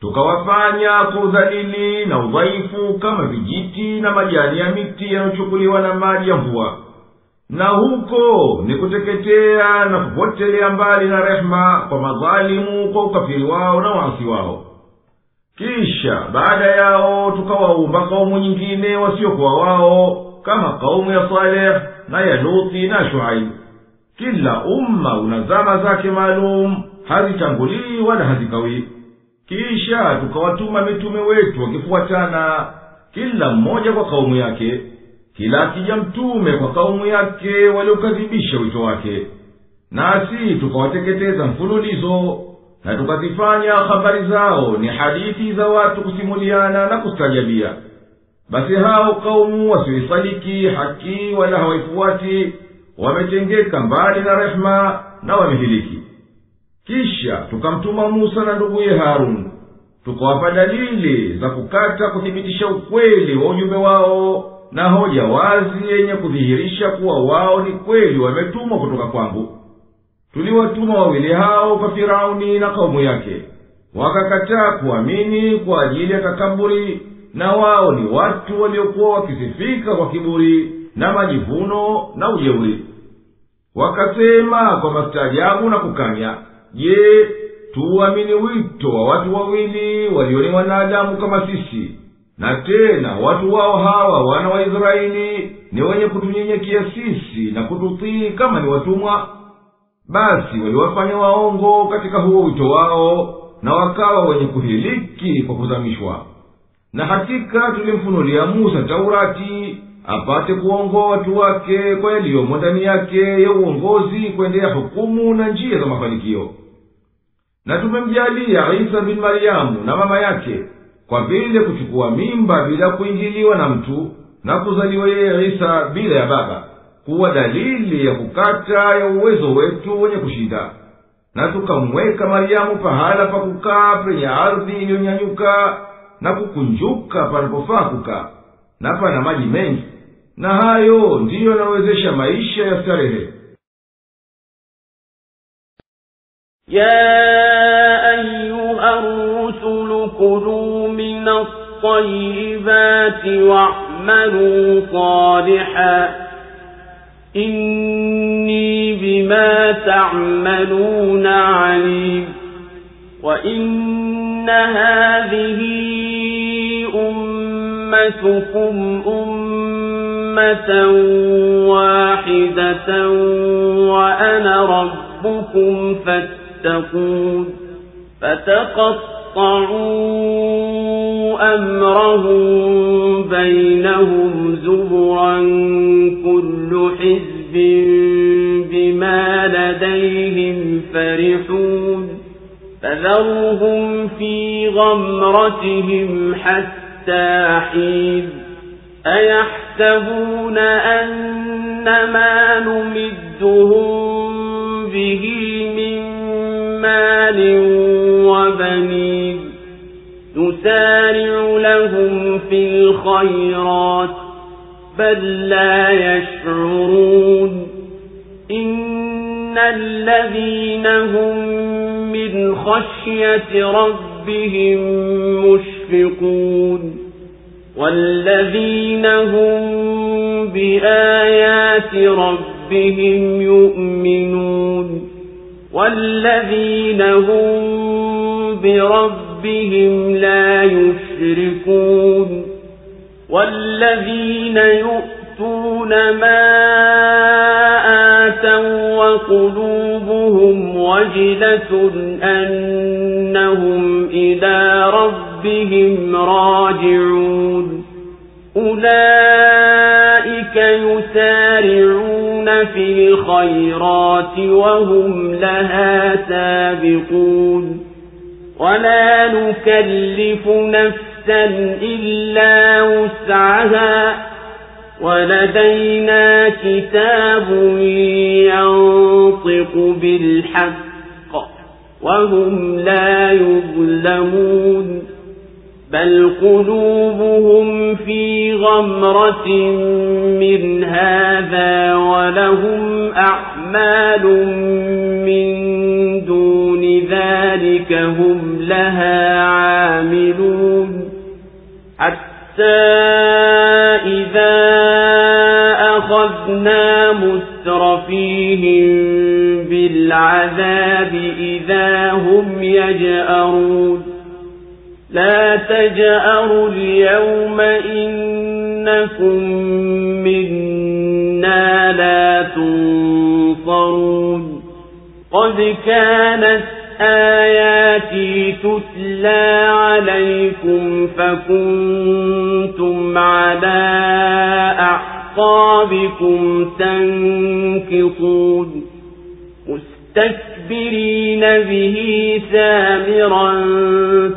Tukawafanya kwa udhalili na udhaifu kama vijiti na majani ya miti yanayochukuliwa na maji ya mvua, na huko ni kuteketea na kupotelea mbali na rehema kwa madhalimu kwa ukafiri wao na waasi wao. Kisha baada yao tukawaumba kaumu nyingine wasiokuwa wao, kama kaumu ya Saleh na ya Luthi na Shuaib. Kila umma una zama zake maalum, hazitangulii wala hazikawii. Kisha tukawatuma mitume wetu wakifuatana, kila mmoja kwa kaumu yake, kila akija mtume kwa kaumu yake waliokadhibisha wito wake. Nasi tukawateketeza mfululizo, na tukazifanya habari zao ni hadithi za watu kusimuliana na kustajabia. Basi hao kaumu wasioisadiki haki wala hawaifuati, wametengeka mbali na rehema na wamehiliki. Kisha tukamtuma Musa na nduguye Harun, tukawapa dalili za kukata kuthibitisha ukweli wa ujumbe wao, na hoja wazi yenye kudhihirisha kuwa wao ni kweli wametumwa kutoka kwangu. Tuliwatuma wawili hao kwa Firauni na kaumu yake, wakakataa kuamini kwa ajili ya takaburi, na wao ni watu waliokuwa wakisifika kwa kiburi na majivuno na ujeuri. Wakasema kwa mastaajabu na kukanya, je, tuamini wito wa watu wawili walio ni wanadamu kama sisi, na tena watu wao hawa wana wa Israeli ni wenye kutunyenyekea sisi na kututii kama ni watumwa? Basi waliwafanya waongo katika huo wito wao, na wakawa wenye kuhiliki kwa kuzamishwa. Na hakika tulimfunulia Musa Taurati apate kuongoa watu wake kwa yaliyomo ndani yake ya uongozi, kuendea hukumu na njia za mafanikio. Na tumemjalia Isa bin Mariamu na mama yake kwa vile kuchukua mimba bila kuingiliwa na mtu, na kuzaliwa yeye Isa bila ya baba, kuwa dalili ya kukata ya uwezo wetu wenye kushinda. Na tukamweka Mariamu pahala pa kukaa penye ardhi iliyonyanyuka na kukunjuka panapofaa kukaa, na pana maji mengi, na hayo ndiyo yanawezesha maisha ya starehe. يا أيها الرسل كلوا من الطيبات واعملوا صالحا إني بما تعملون عليم وإن هذه أمتكم أمة واحدة وأنا ربكم فاتقون فتقطعوا أمرهم بينهم زبرا كل حزب بما لديهم فرحون فذرهم في غمرتهم حتى حين أيحسبون أن ما نمدهم به من مال وبنين نسارع لهم في الخيرات بل لا يشعرون إن الذين هم من خشية ربهم مشفقون والذين هم بآيات ربهم يؤمنون والذين هم بربهم لا يشركون والذين يؤتون ما آتوا وقلوبهم وجلة أنهم إلى ربهم راجعون أولئك يسارعون في الخيرات وهم لها سابقون ولا نكلف نفسا إلا وسعها ولدينا كتاب ينطق بالحق وهم لا يظلمون بل قلوبهم في غمرة من هذا ولهم أعمال من دون ذلك هم لها عاملون حتى إذا أخذنا مترفيهم بالعذاب إذا هم يجأرون لا تجأروا اليوم إنكم منا لا تنصرون قد كانت آياتي تتلى عليكم فكنتم على أعقابكم تنكصون مستكبرين به سامرا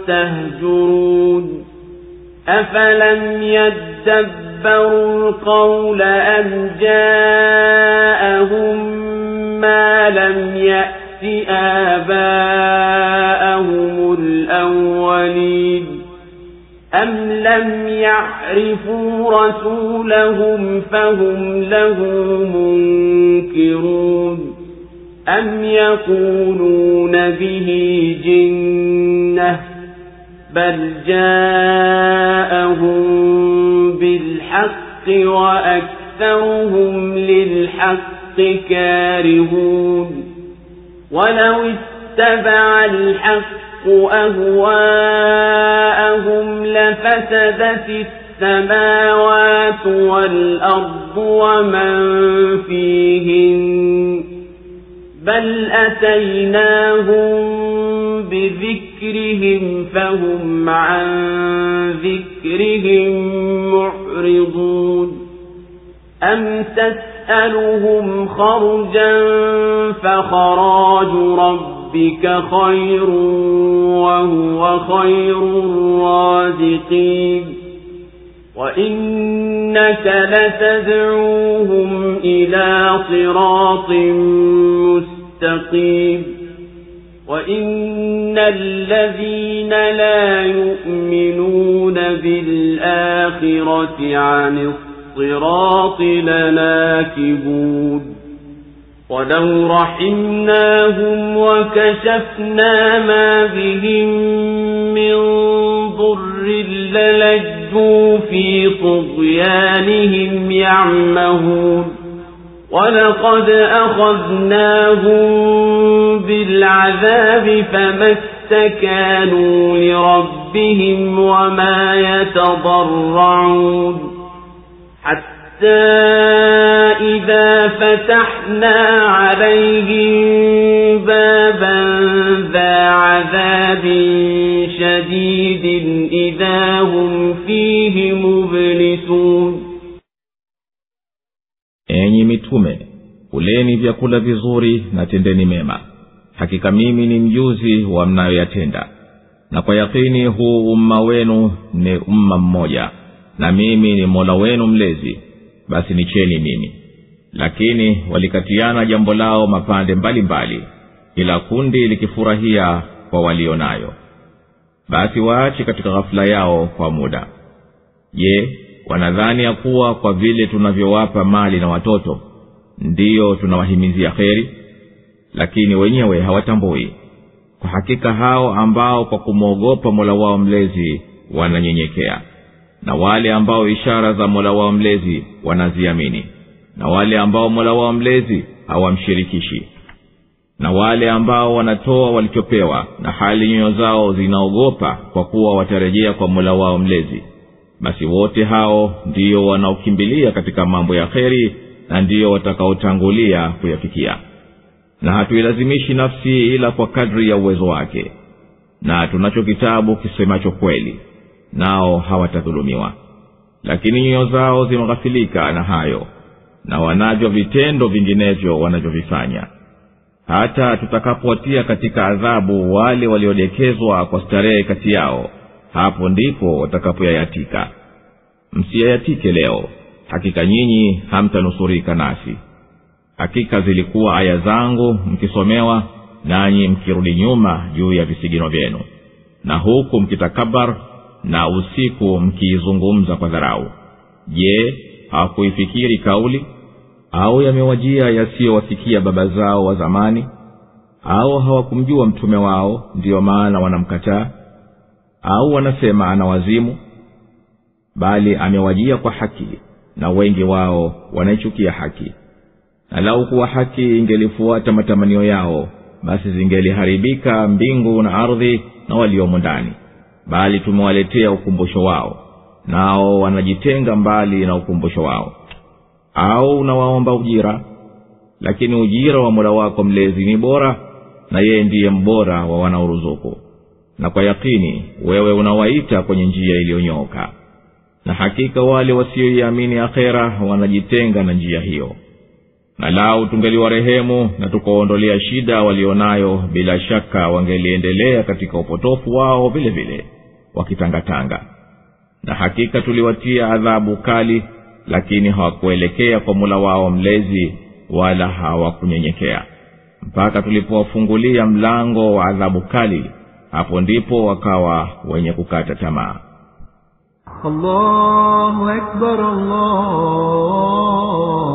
تهجرون أفلم يدبروا القول أم جاءهم ما لم يأت آباءهم الأولين أم لم يعرفوا رسولهم فهم له منكرون أم يقولون به جنة بل جاءهم بالحق وأكثرهم للحق كارهون ولو اتبع الحق أهواءهم لفسدت السماوات والأرض ومن فيهن بل أتيناهم بذكرهم فهم عن ذكرهم معرضون أم تسألهم خرجا فخراج ربك خير وهو خير الرازقين وإنك لتدعوهم إلى صراط مستقيم وإن الذين لا يؤمنون بالآخرة عن الصراط لناكبون ولو رحمناهم وكشفنا ما بهم من ضر للجوا في طغيانهم يعمهون ولقد أخذناهم بالعذاب فما استكانوا لربهم وما يتضرعون حتى إذا فتحنا عليهم بابا ذا عذاب شديد إذا هم فيه مبلسون. Enyi mitume, kuleni vyakula vizuri na tendeni mema. Hakika mimi ni mjuzi wa mnayoyatenda. Na kwa yakini huu umma wenu ni umma mmoja, na mimi ni Mola wenu mlezi, basi nicheni mimi. Lakini walikatiana jambo lao mapande mbalimbali, kila kundi likifurahia kwa walionayo. Basi waache katika ghafla yao kwa muda. Je, wanadhani ya kuwa kwa vile tunavyowapa mali na watoto ndiyo tunawahimizia kheri? Lakini wenyewe hawatambui. Kwa hakika hao ambao kwa kumwogopa Mola wao mlezi wananyenyekea, na wale ambao ishara za Mola wao mlezi wanaziamini, na wale ambao Mola wao mlezi hawamshirikishi, na wale ambao wanatoa walichopewa na hali nyoyo zao zinaogopa kwa kuwa watarejea kwa Mola wao mlezi, basi wote hao ndio wanaokimbilia katika mambo ya kheri na ndio watakaotangulia kuyafikia. Na hatuilazimishi nafsi ila kwa kadri ya uwezo wake, na tunacho kitabu kisemacho kweli, nao hawatadhulumiwa. Lakini nyoyo zao zimeghafilika na hayo, na wanajua vitendo vinginevyo wanavyovifanya. Hata tutakapowatia katika adhabu wale waliodekezwa kwa starehe kati yao, hapo ndipo watakapoyayatika. Msiyayatike leo, hakika nyinyi hamtanusurika nasi. Hakika zilikuwa aya zangu mkisomewa, nanyi mkirudi nyuma juu ya visigino vyenu, na huku mkitakabar, na usiku mkiizungumza kwa dharau. Je, hawakuifikiri kauli? Au yamewajia yasiyowafikia baba zao wa zamani? Au hawakumjua mtume wao ndiyo maana wanamkataa? Au wanasema ana wazimu? Bali amewajia kwa haki, na wengi wao wanaichukia haki. Na lau kuwa haki ingelifuata matamanio yao, basi zingeliharibika mbingu na ardhi na waliomo ndani. Bali tumewaletea ukumbusho wao, nao wanajitenga mbali na ukumbusho wao. Au unawaomba ujira, lakini ujira wa Mola wako mlezi ni bora, na yeye ndiye mbora wa wanaoruzuku. Na kwa yakini wewe unawaita kwenye njia iliyonyooka, na hakika wale wasioiamini akhera wanajitenga na njia hiyo. Na lau tungeliwarehemu na tukaondolea shida walionayo, bila shaka wangeliendelea katika upotofu wao vile vile wakitangatanga. Na hakika tuliwatia adhabu kali, lakini hawakuelekea kwa Mola wao mlezi wala hawakunyenyekea mpaka tulipowafungulia mlango wa adhabu kali. Hapo ndipo wakawa wenye kukata tamaa. Allahu Akbar,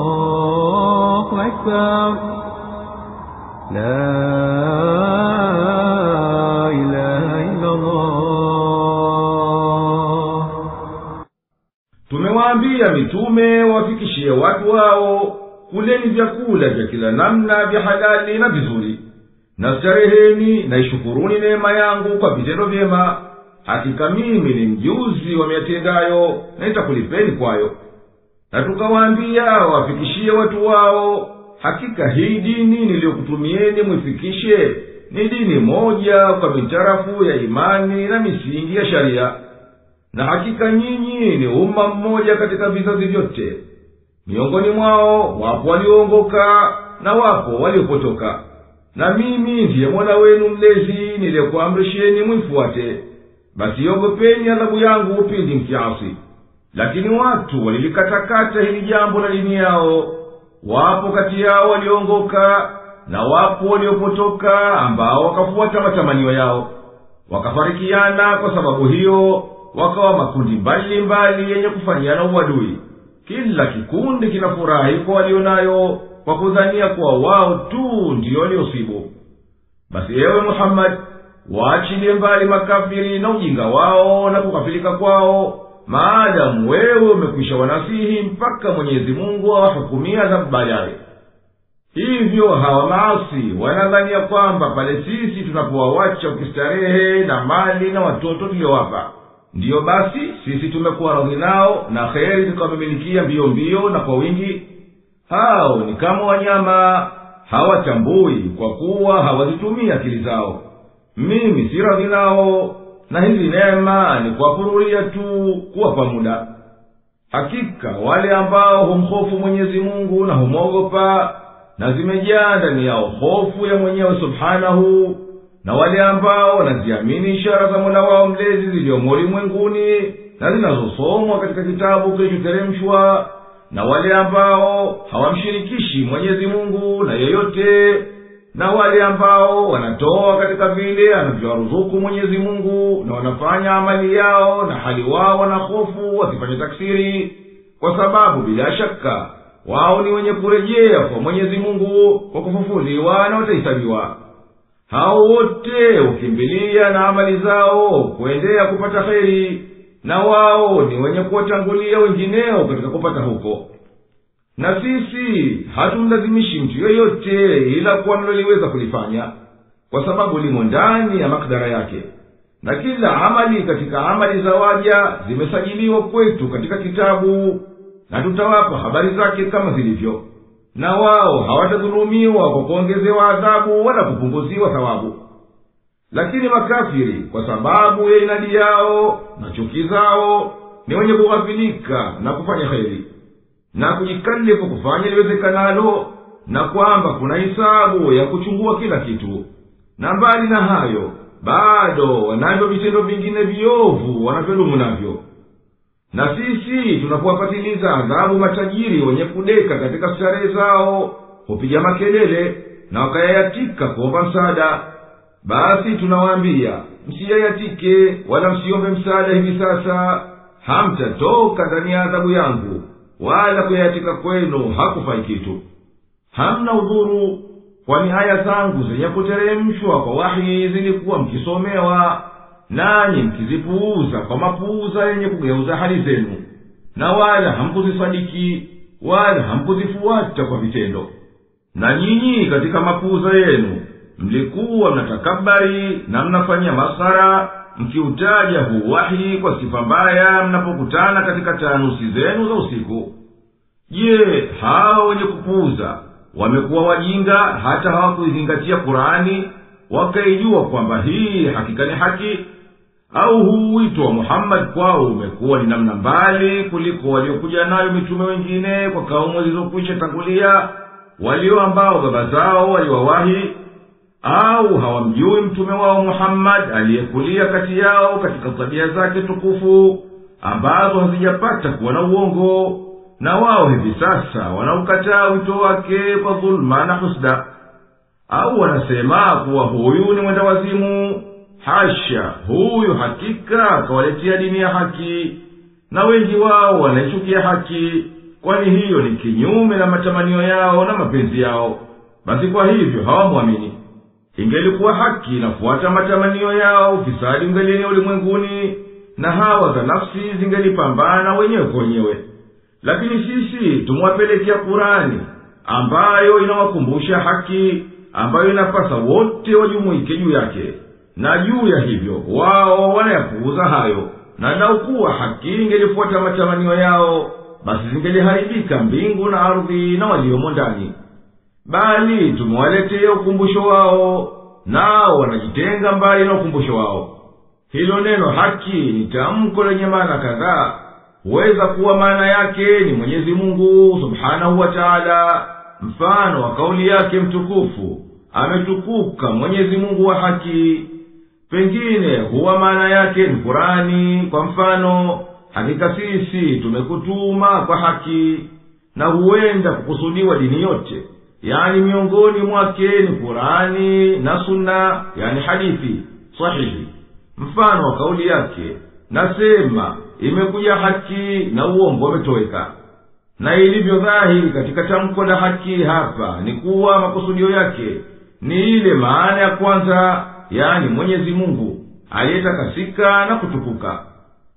Allahu Akbar, la ilaha illa Allah. Tumewaambia mitume wafikishie watu wao, kuleni vyakula vya kila namna vya halali na vizuri, na stareheni na ishukuruni neema yangu kwa vitendo vyema. Hakika mimi ni mjuzi wa miyatendayo, na nitakulipeni kwayo. Na tukawaambia wafikishie watu wao, hakika hii dini niliyokutumieni mwifikishe ni dini moja kwa mitarafu ya imani na misingi ya sharia. Na hakika nyinyi ni umma mmoja katika vizazi vyote. Miongoni mwao wapo walioongoka na wapo waliopotoka. Na mimi ndiye Mola wenu mlezi niliyekuamrisheni mwifuate. Basi ogopeni adhabu yangu pindi mkiasi. Lakini watu walilikatakata hili jambo la dini yao. Wapo kati yao walioongoka na wapo waliopotoka, ambao wakafuata matamanio yao, wakafarikiana kwa sababu hiyo, wakawa makundi mbali mbali yenye kufanyiana uadui. Kila kikundi kinafurahi kwa walionayo, kwa kudhania kuwa wao tu ndiyo waliosibu. Basi ewe Muhammad, waachilie mbali makafiri na ujinga wao na kukafilika kwao, maadamu wewe umekwisha wanasihi mpaka Mwenyezi Mungu awahukumia adhabu baadaye. Hivyo hawa maasi wanadhania kwamba pale sisi tunapowawacha ukistarehe na mali na watoto tuliowapa, ndiyo basi sisi tumekuwa radhi nao na kheri tukawamimilikia mbio mbio na kwa wingi. Hao ni kama wanyama, hawatambui kwa kuwa hawazitumia akili zao. Mimi si radhi nao, na hizi neema ni kuwapururia tu, kuwapa muda. Hakika wale ambao humhofu Mwenyezi Mungu na humwogopa, na zimejaa ndani yao hofu ya mwenyewe subhanahu, na wale ambao wanaziamini ishara za Mola wao mlezi zilizomo ulimwenguni na zinazosomwa katika kitabu kilichoteremshwa, na wale ambao hawamshirikishi Mwenyezi Mungu na yeyote, na wale ambao wanatoa katika vile anavyowaruzuku Mwenyezi Mungu, na wanafanya amali yao na hali wao na hofu wasifanye taksiri, kwa sababu bila shaka wao ni wenye kurejea kwa Mwenyezi Mungu kwa kufufuliwa na watahesabiwa. Hao wote ukimbilia na amali zao kuendea kupata kheri, na wao ni wenye kuwatangulia wengineo katika kupata huko. Na sisi hatumlazimishi mtu yoyote ila kuwa naloliweza kulifanya, kwa sababu limo ndani ya makdara yake. Na kila amali katika amali za waja zimesajiliwa kwetu katika kitabu, na tutawapa habari zake kama zilivyo. Na wao hawatadhulumiwa kwa kuongezewa adhabu wala kupunguziwa thawabu. Lakini makafiri kwa sababu ya inadi yao na chuki zao ni wenye kughafilika na kufanya kheri, na kujikalifu kufanya liwezekanalo, na kwamba kuna hisabu ya kuchungua kila kitu. Na mbali na hayo, bado wanavyo vitendo vingine viovu wanavyodumu navyo. Na sisi tunapowapatiliza adhabu matajiri wenye kudeka katika starehe zao, hupiga makelele na wakayayatika kuomba msaada, basi tunawaambia msiyayatike wala msiombe msaada hivi sasa, hamtatoka ndani ya adhabu yangu, wala kuyayatika kwenu hakufai kitu. Hamna udhuru, kwani aya zangu zenye kuteremshwa kwa wahi zilikuwa mkisomewa, nanyi mkizipuuza kwa mapuuza yenye kugeuza hali zenu, na wala hamkuzisadiki wala hamkuzifuata kwa vitendo. Na nyinyi katika mapuuza yenu mlikuwa mnatakabari na mnafanya masara, mkiutaja huu wahi kwa sifa mbaya mnapokutana katika taanusi zenu za usiku. Je, hao wenye kupuuza wamekuwa wajinga hata hawakuizingatia Qur'ani wakaijua kwamba hii hakika ni haki? Au huu wito wa Muhammad kwao umekuwa ni namna mbali kuliko waliokuja nayo mitume wengine kwa kaumu zilizokwisha tangulia, walio ambao baba zao waliwawahi? Au hawamjui mtume wao Muhammad aliyekulia kati yao katika tabia zake tukufu ambazo hazijapata kuwa na uongo, na wao hivi sasa wanaukataa wito wake kwa dhulma na husda? Au wanasema kuwa huyu ni mwenda wazimu? Hasha, huyu hakika akawaletea dini ya haki, na wengi wao wanaichukia haki, kwani hiyo ni kinyume na matamanio yao na mapenzi yao. Basi kwa hivyo hawamwamini. Ingelikuwa haki inafuata matamanio yao, ufisadi ungelienea ulimwenguni, na hawa za nafsi zingelipambana wenyewe kwa wenyewe. Lakini sisi tumwapelekea Kurani ambayo inawakumbusha haki, ambayo inapasa wote wajumuike juu yake, na juu ya hivyo wao wanayapuuza hayo. Na laukuwa haki ingelifuata matamanio yao, basi zingeliharibika mbingu na ardhi na waliomo ndani. Bali tumewaletea ukumbusho wao, nao wanajitenga mbali na ukumbusho wao. Hilo neno haki ni tamko lenye maana kadhaa. Huweza kuwa maana yake ni Mwenyezi Mungu Subhanahu wa Ta'ala, mfano wa kauli yake mtukufu, ametukuka Mwenyezi Mungu wa haki. Pengine huwa maana yake ni Kurani, kwa mfano, hakika sisi tumekutuma kwa haki. Na huenda kukusudiwa dini yote, yani miongoni mwake ni Kurani na Sunna, yani hadithi sahihi. Mfano wa kauli yake, nasema imekuja haki na uongo umetoweka. Na ilivyo dhahiri katika tamko la haki hapa ni kuwa makusudio yake ni ile maana ya kwanza, yani Mwenyezi Mungu aliyetakasika na kutukuka.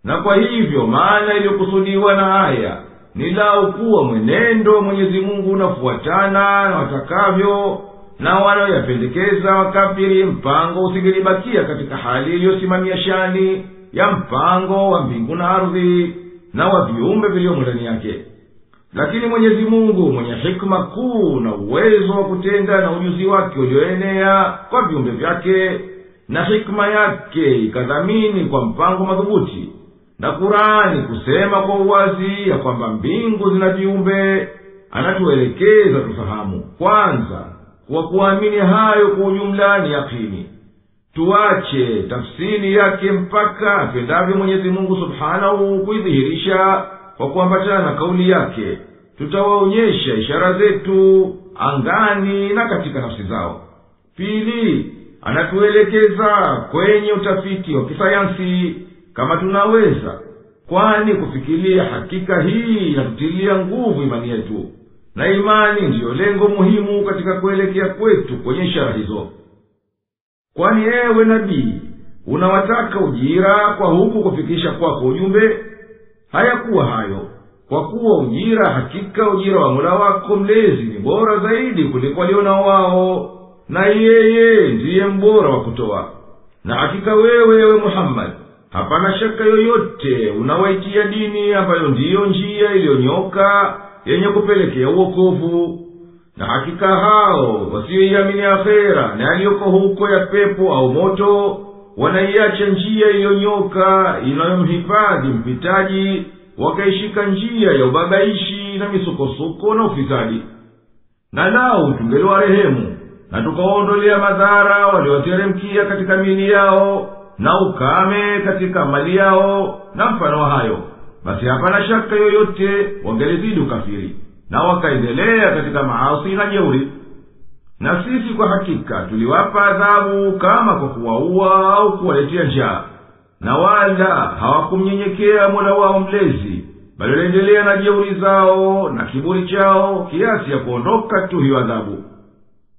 Na kwa hivyo maana iliyokusudiwa na haya ni lao kuwa mwenendo Mwenyezi Mungu unafuatana na watakavyo, na wanaoyapendekeza wakafiri mpango usingelibakia katika hali iliyosimamia shani ya mpango wa mbingu na ardhi na wa viumbe vilivyomo ndani yake. Lakini Mwenyezi Mungu mwenye hikma kuu na uwezo wa kutenda na ujuzi wake ulioenea kwa viumbe vyake, na hikma yake ikadhamini kwa mpango madhubuti, na Kurani kusema kwa uwazi ya kwamba mbingu zina viumbe, anatuelekeza tufahamu kwanza kwa kuamini hayo kwa ujumla ni yakini. Tuache tafsiri yake mpaka apendavyo Mwenyezi Mungu Subhanahu kuidhihirisha kwa kuambatana na kauli yake. Tutawaonyesha ishara zetu angani na katika nafsi zao. Pili, anatuelekeza kwenye utafiti wa kisayansi kama tunaweza, kwani kufikiria hakika hii inatutilia nguvu imani yetu, na imani ndiyo lengo muhimu katika kuelekea kwetu kwenye ishara hizo. Kwani ewe nabii, unawataka ujira kwa huku kufikisha kwako ujumbe? Hayakuwa hayo, kwa kuwa ujira, hakika ujira wa Mola wako mlezi ni bora zaidi kuliko walionao wao, na yeye ndiye mbora wa kutoa. Na hakika wewe Muhammad, hapana shaka yoyote unawaitia dini ambayo ndiyo njia iliyonyoka yenye kupelekea uokovu. Na hakika hao wasioiamini akhera na yaliyoko huko ya pepo au moto, wanaiacha njia iliyonyoka inayomhifadhi mpitaji, wakaishika njia ya ubabaishi na misukosuko na ufisadi. Na lao tungeliwarehemu na tukaondolea madhara walioteremkia katika miili yao na ukame katika mali yao na mfano wa hayo, basi hapana shaka yoyote wangelizidi ukafiri na wakaendelea katika maasi na jeuri. Na sisi kwa hakika tuliwapa adhabu kama kwa kuwaua au kuwaletea njaa, na wala hawakumnyenyekea Mola wao mlezi, bali waliendelea na jeuri zao na kiburi chao kiasi ya kuondoka tu hiyo adhabu.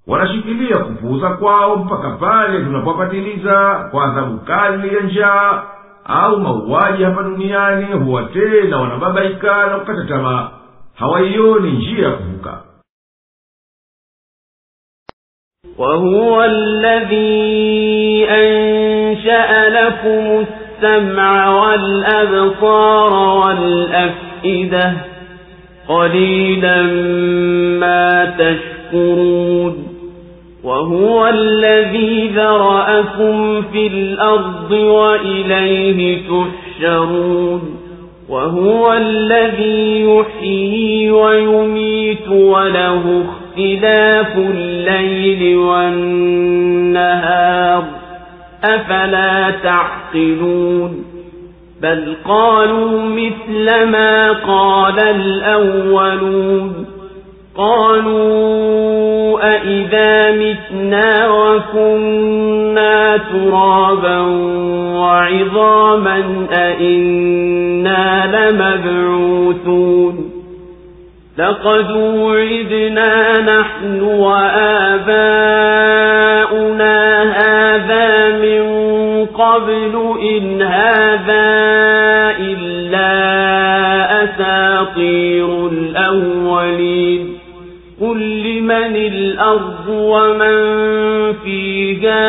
Wanashikilia kupuuza kwao mpaka pale tunapopatiliza kwa adhabu kali ya njaa au mauaji hapa duniani, huwa tena wanababaika na kukata tamaa, hawaioni njia ya kuvuka. وهو الذي أنشأ لكم السمع والأبصار والأفئدة قليلا ما تشكرون وهو الذي ذرأكم في الأرض وإليه تحشرون وهو الذي يحيي ويميت وله اختلاف الليل والنهار أفلا تعقلون بل قالوا مثل ما قال الأولون قالوا أئذا متنا وكنا ترابا وعظاما أئنا لمبعوثون لقد وعدنا نحن وآباؤنا هذا من قبل إن هذا إلا أساطير الأولين قل لمن الأرض ومن فيها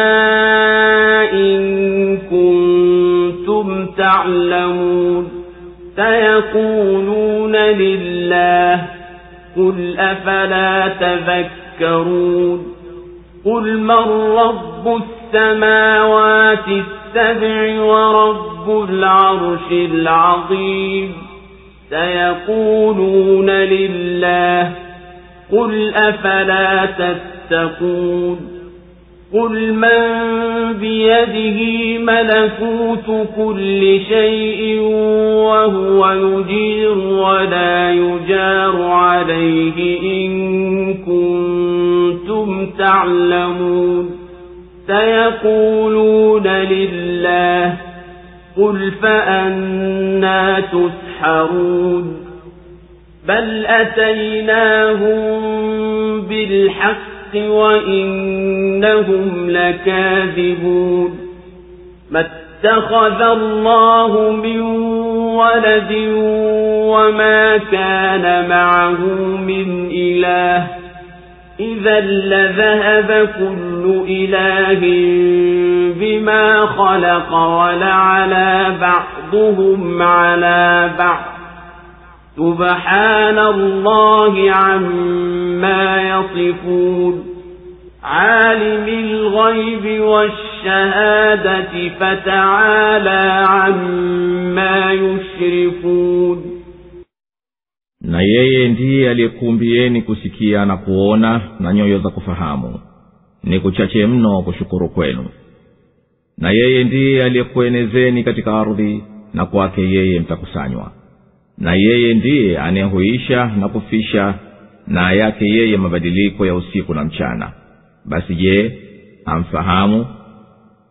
إن كنتم تعلمون سيقولون لله قل أفلا تذكرون قل من رب السماوات السبع ورب العرش العظيم سيقولون لله قل أفلا تتقون قل من بيده ملكوت كل شيء وهو يجير ولا يجار عليه إن كنتم تعلمون سيقولون لله قل فأنى تسحرون بل أتيناهم بالحق وإنهم لكاذبون ما اتخذ الله من ولد وما كان معه من إله إذا لذهب كل إله بما خلق ولعلى بعضهم على بعض سبحان الله عما يصفون عالم الغيب والشهادة فتعالى عما يشركون na yeye ndiye aliyekumbieni kusikia na kuona na nyoyo za kufahamu ni kuchache mno kushukuru kwenu na yeye ndiye aliyekuenezeni katika ardhi na kwake yeye mtakusanywa na yeye ndiye anayehuisha na kufisha na yake yeye mabadiliko ya usiku na mchana basi je hamfahamu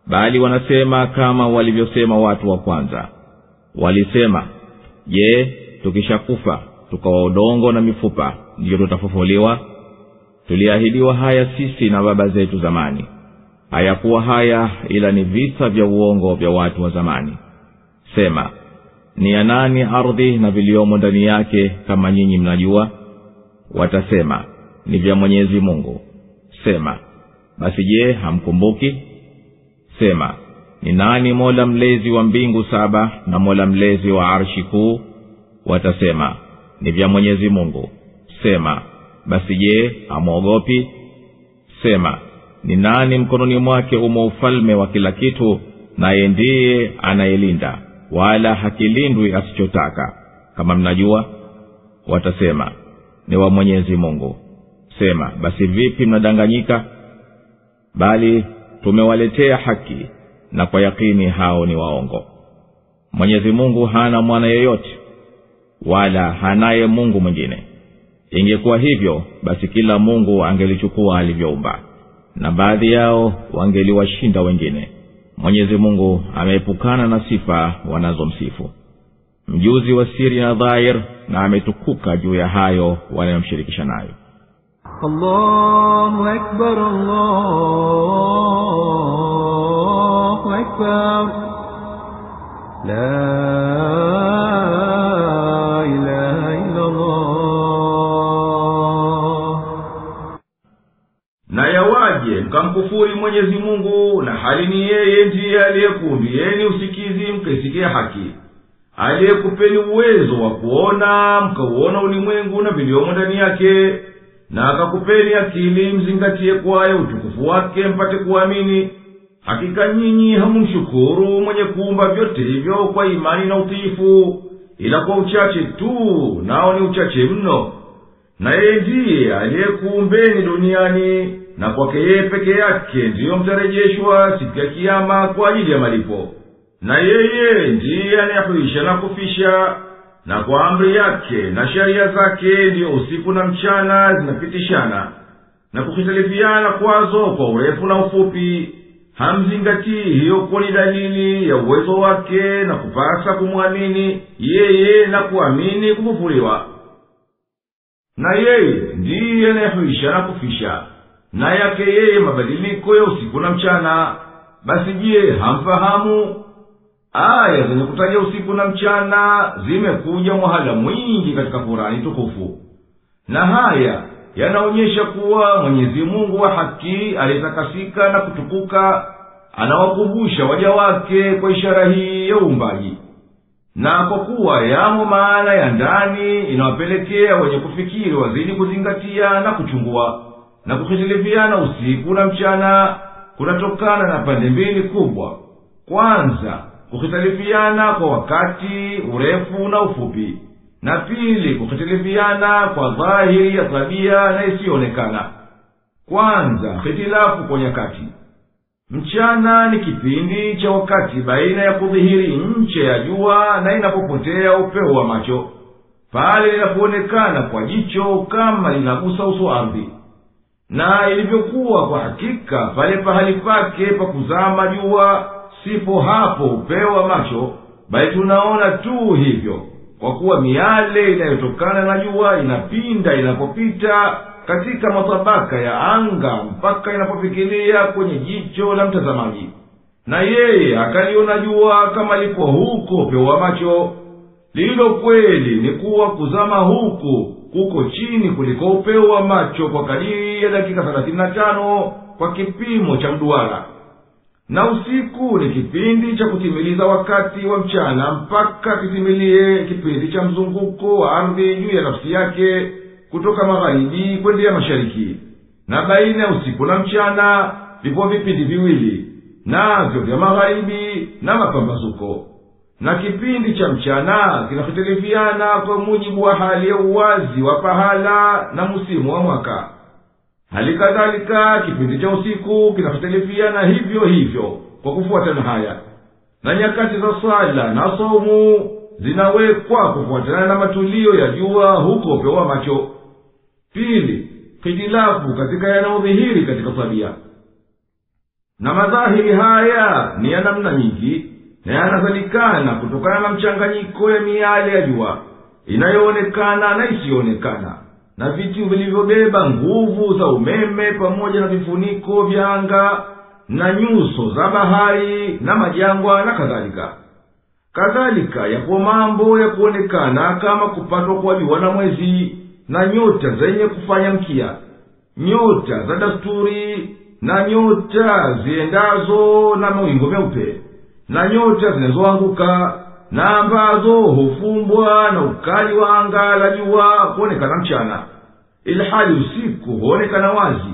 bali wanasema kama walivyosema watu wa kwanza walisema je tukishakufa tukawa udongo na mifupa ndio tutafufuliwa tuliahidiwa haya sisi na baba zetu zamani hayakuwa haya ila ni visa vya uongo vya watu wa zamani sema ni ya nani ardhi na viliomo ndani yake kama nyinyi mnajua watasema ni vya Mwenyezi Mungu sema basi je hamkumbuki sema ni nani Mola mlezi wa mbingu saba na Mola mlezi wa arshi kuu watasema ni vya Mwenyezi Mungu sema basi je hamwogopi sema ni nani mkononi mwake umo ufalme wa kila kitu naye ndiye anayelinda wala hakilindwi asichotaka kama mnajua watasema ni wa Mwenyezi Mungu sema basi vipi mnadanganyika bali tumewaletea haki na kwa yakini hao ni waongo Mwenyezi Mungu hana mwana yeyote wala hanaye Mungu mwingine ingekuwa hivyo basi kila Mungu angelichukua alivyoumba na baadhi yao wangeliwashinda wengine Mwenyezi Mungu ameepukana na sifa wanazomsifu mjuzi wa siri na dhahir na ametukuka juu ya hayo wanayomshirikisha nayo Allahu Akbar Allahu Akbar La ilaha illa Allah na yawaje mkamkufuri Mwenyezi Mungu na hali ni yeye ndiye aliyekumbieni usikizi mkaisikia haki aliyekupeni uwezo wa kuona mkauona ulimwengu na viliomo ndani yake na akakupeni akili mzingatie kwayo utukufu wake mpate kuamini. Hakika nyinyi hamumshukuru mwenye kuumba vyote hivyo kwa imani na utiifu, ila kwa uchache tu, nao ni uchache mno. Na yeye ndiye aliyekuumbeni duniani, na kwake yeye peke yake ndiyo mtarejeshwa siku ya kiyama kwa ajili ya malipo. Na yeye ndiye anayehuisha na kufisha, na kwa amri yake na sheria zake ndiyo usiku na mchana zinapitishana na kukhitalifiana kwazo kwa urefu na ufupi. Hamzingatii hiyo kuwa ni dalili ya uwezo wake na kupasa kumwamini yeye na kuamini kukufuriwa. Na yeye ndiye anayehuisha na kufisha, na yake yeye mabadiliko ya usiku na mchana. Basi je, hamfahamu? Aya zenye kutaja usiku na mchana zimekuja mwahala mwingi katika Kurani tukufu, na haya yanaonyesha kuwa Mwenyezi Mungu wa haki aliyetakasika na kutukuka anawakumbusha waja wake kwa ishara hii ya uumbaji. Na kwa kuwa yamo maana ya ndani inawapelekea wenye kufikiri wazidi kuzingatia na kuchungua, na kukhitilifiana usiku na mchana kunatokana na pande mbili kubwa. Kwanza, kukhitilifiana kwa wakati, urefu na ufupi, na pili, kukhitilifiana kwa dhahiri ya tabia na isiyoonekana. Kwanza, khitilafu kwa nyakati. Mchana ni kipindi cha wakati baina ya kudhihiri nche ya jua na inapopotea upeo wa macho, pale linapoonekana kwa jicho kama linagusa uso ardhi. Na ilivyokuwa kwa hakika pale pahali pake pa kuzama jua sipo hapo upeo wa macho, bali tunaona tu hivyo, kwa kuwa miale inayotokana na jua inapinda inapopita katika matabaka ya anga mpaka inapofikiria kwenye jicho la mtazamaji. Na yeye akaliona jua kama liko huko upeo wa macho. Lilo kweli ni kuwa kuzama huku kuko chini kuliko upeo wa macho kwa kadiri ya dakika 35 kwa kipimo cha mduara. Na usiku ni kipindi cha kutimiliza wakati wa mchana mpaka kitimilie kipindi cha mzunguko wa ardhi juu ya nafsi yake kutoka magharibi kwenda mashariki. Na baina ya usiku na mchana vipo vipindi viwili, navyo vya magharibi na mapambazuko. Na kipindi cha mchana kinahitilifiana kwa mujibu wa hali ya uwazi wa pahala na musimu wa mwaka. Hali kadhalika kipindi cha usiku kinahitilifiana hivyo hivyo kwa kufuatana haya. Na nyakati za swala na saumu zinawekwa kufuatana na matulio ya jua huko upeo wa macho. Pili, hitilafu katika yanayodhihiri katika tabia. Na madhahiri haya ni ya namna nyingi, na yanazalikana kutokana na mchanganyiko ya miale ya jua inayoonekana na isiyoonekana, na vitu vilivyobeba nguvu za umeme pamoja na vifuniko vya anga na nyuso za bahari na majangwa na kadhalika. Kadhalika yapo mambo ya kuonekana kama kupatwa kwa jua na mwezi, na nyota zenye kufanya mkia, nyota za dasturi, na nyota ziendazo na mawingu meupe, na nyota zinazoanguka, na ambazo hufumbwa na ukali wa anga la jua kuonekana mchana, ilhali usiku huonekana wazi.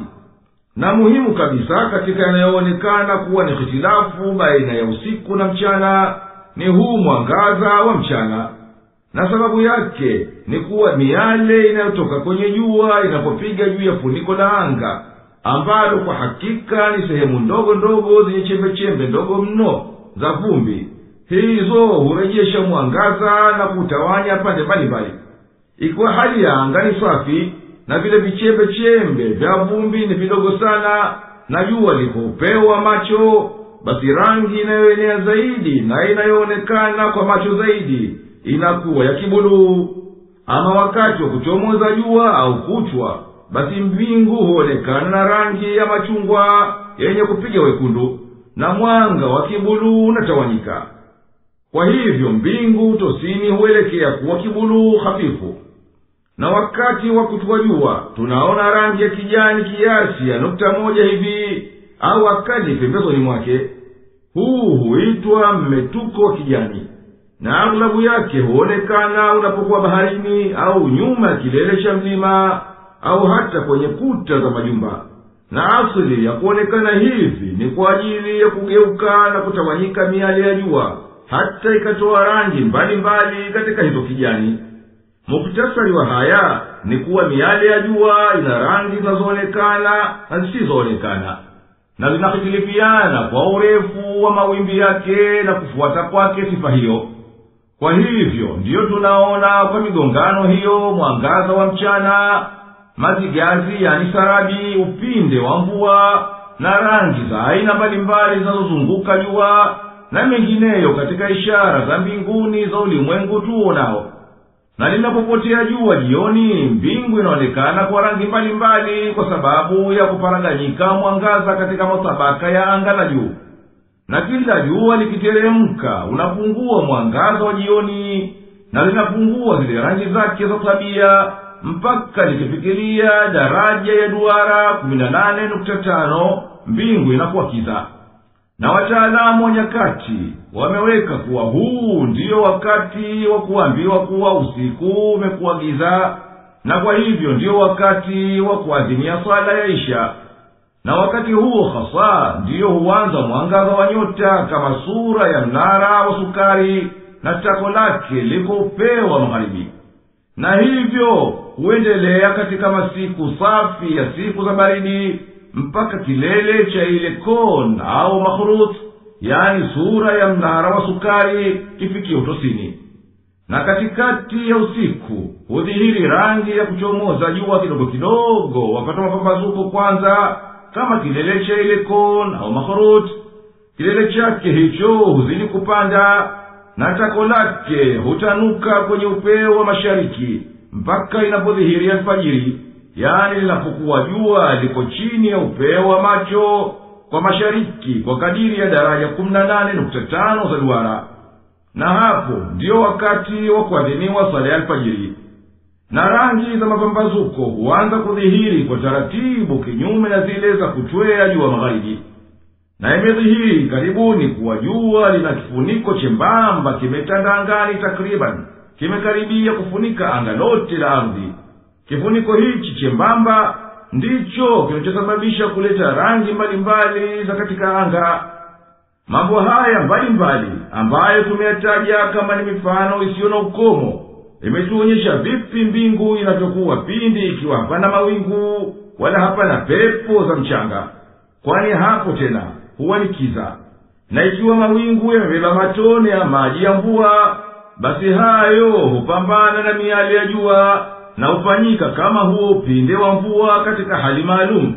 Na muhimu kabisa katika yanayoonekana kuwa ni hitilafu baina ya usiku na mchana ni huu mwangaza wa mchana. Na sababu yake ni kuwa miale inayotoka kwenye jua inapopiga juu ya funiko la anga, ambalo kwa hakika ni sehemu ndogo ndogo zenye chembe ndogo mno za vumbi, hizo hurejesha mwangaza na kutawanya pande mbalimbali. Ikiwa hali ya anga ni safi na vile vichembe vya vumbi ni vidogo sana, na jua liko upeo wa macho, basi rangi inayoenea zaidi na inayoonekana kwa macho zaidi inakuwa ya kibuluu. Ama wakati wa kuchomoza jua au kuchwa, basi mbingu huonekana na rangi ya machungwa yenye kupiga wekundu, na mwanga wa kibuluu unatawanyika. Kwa hivyo mbingu tosini huelekea kuwa kibuluu hafifu. Na wakati wa kuchwa jua tunaona rangi ya kijani kiasi ya nukta moja hivi au akali pembezoni mwake. Huu huitwa mmetuko wa kijani, na aghlabu yake huonekana unapokuwa baharini au nyuma ya kilele cha mlima, au hata kwenye kuta za majumba. Na asili ya kuonekana hivi ni kwa ajili ya kugeuka na kutawanyika miale ya jua, hata ikatoa rangi mbalimbali katika hizo kijani. Muktasari wa haya ni kuwa miale ya jua ina rangi zinazoonekana na zisizoonekana, na zinahitilifiana kwa urefu wa mawimbi yake na kufuata kwake sifa hiyo. Kwa hivyo ndiyo tunaona kwa migongano hiyo mwangaza wa mchana, mazigazi yani sarabi, upinde wa mvua, na rangi za aina mbalimbali zinazozunguka jua na mengineyo katika ishara za mbinguni za ulimwengu tuonao. Na linapopotea jua jioni, mbingu inaonekana kwa rangi mbalimbali kwa sababu ya kuparaganyika mwangaza katika matabaka ya anga la juu. Na kila jua likiteremka unapungua mwangaza wa jioni, na linapungua zile rangi zake za tabia, mpaka likifikiria daraja ya duara 18.5, mbingu inakuwa kiza. Na wataalamu wa nyakati wameweka kuwa huu ndiyo wakati wa kuambiwa kuwa usiku umekuwa giza, na kwa hivyo ndiyo wakati wa kuadhimia swala ya isha. Na wakati huo hasa ndiyo huanza mwangaza wa nyota kama sura ya mnara wa sukari, na tako lake liko upeo wa magharibi. Na hivyo huendelea katika masiku safi ya siku za baridi mpaka kilele cha ile kon au makhrut, yani sura ya mnara wa sukari, kifikia utosini. Na katikati ya usiku hudhihiri rangi ya kuchomoza jua kidogo kidogo wakati wa mapambazuko kwanza, kama kilele cha ile kon au makhrut. Kilele chake hicho huzidi kupanda, na tako lake hutanuka kwenye upeo wa mashariki mpaka inapodhihiri alfajiri, yani linapokuwa jua liko chini ya upeo wa macho kwa mashariki kwa kadiri ya daraja 18.5 za duara. Na hapo ndiyo wakati wa kuadhimiwa sala ya alfajiri. Na rangi za mapambazuko huanza kudhihiri kwa taratibu, kinyume na zile za kuchwea jua magharibi. Na imedhihiri karibuni kuwa jua lina kifuniko chembamba kimetanda angani, takriban kimekaribia kufunika anga lote la ardhi. Kifuniko hichi chembamba ndicho kinachosababisha kuleta rangi mbalimbali za katika anga. Mambo haya mbalimbali ambayo tumeyataja kama ni mifano isiyo na ukomo, imetuonyesha vipi mbingu inavyokuwa pindi ikiwa hapana mawingu wala hapana pepo za mchanga, kwani hapo tena huwa ni kiza. Na ikiwa mawingu yamebeba matone ya maji ya mvua, basi hayo hupambana na miale ya jua na hufanyika kama huo upinde wa mvua katika hali maalum.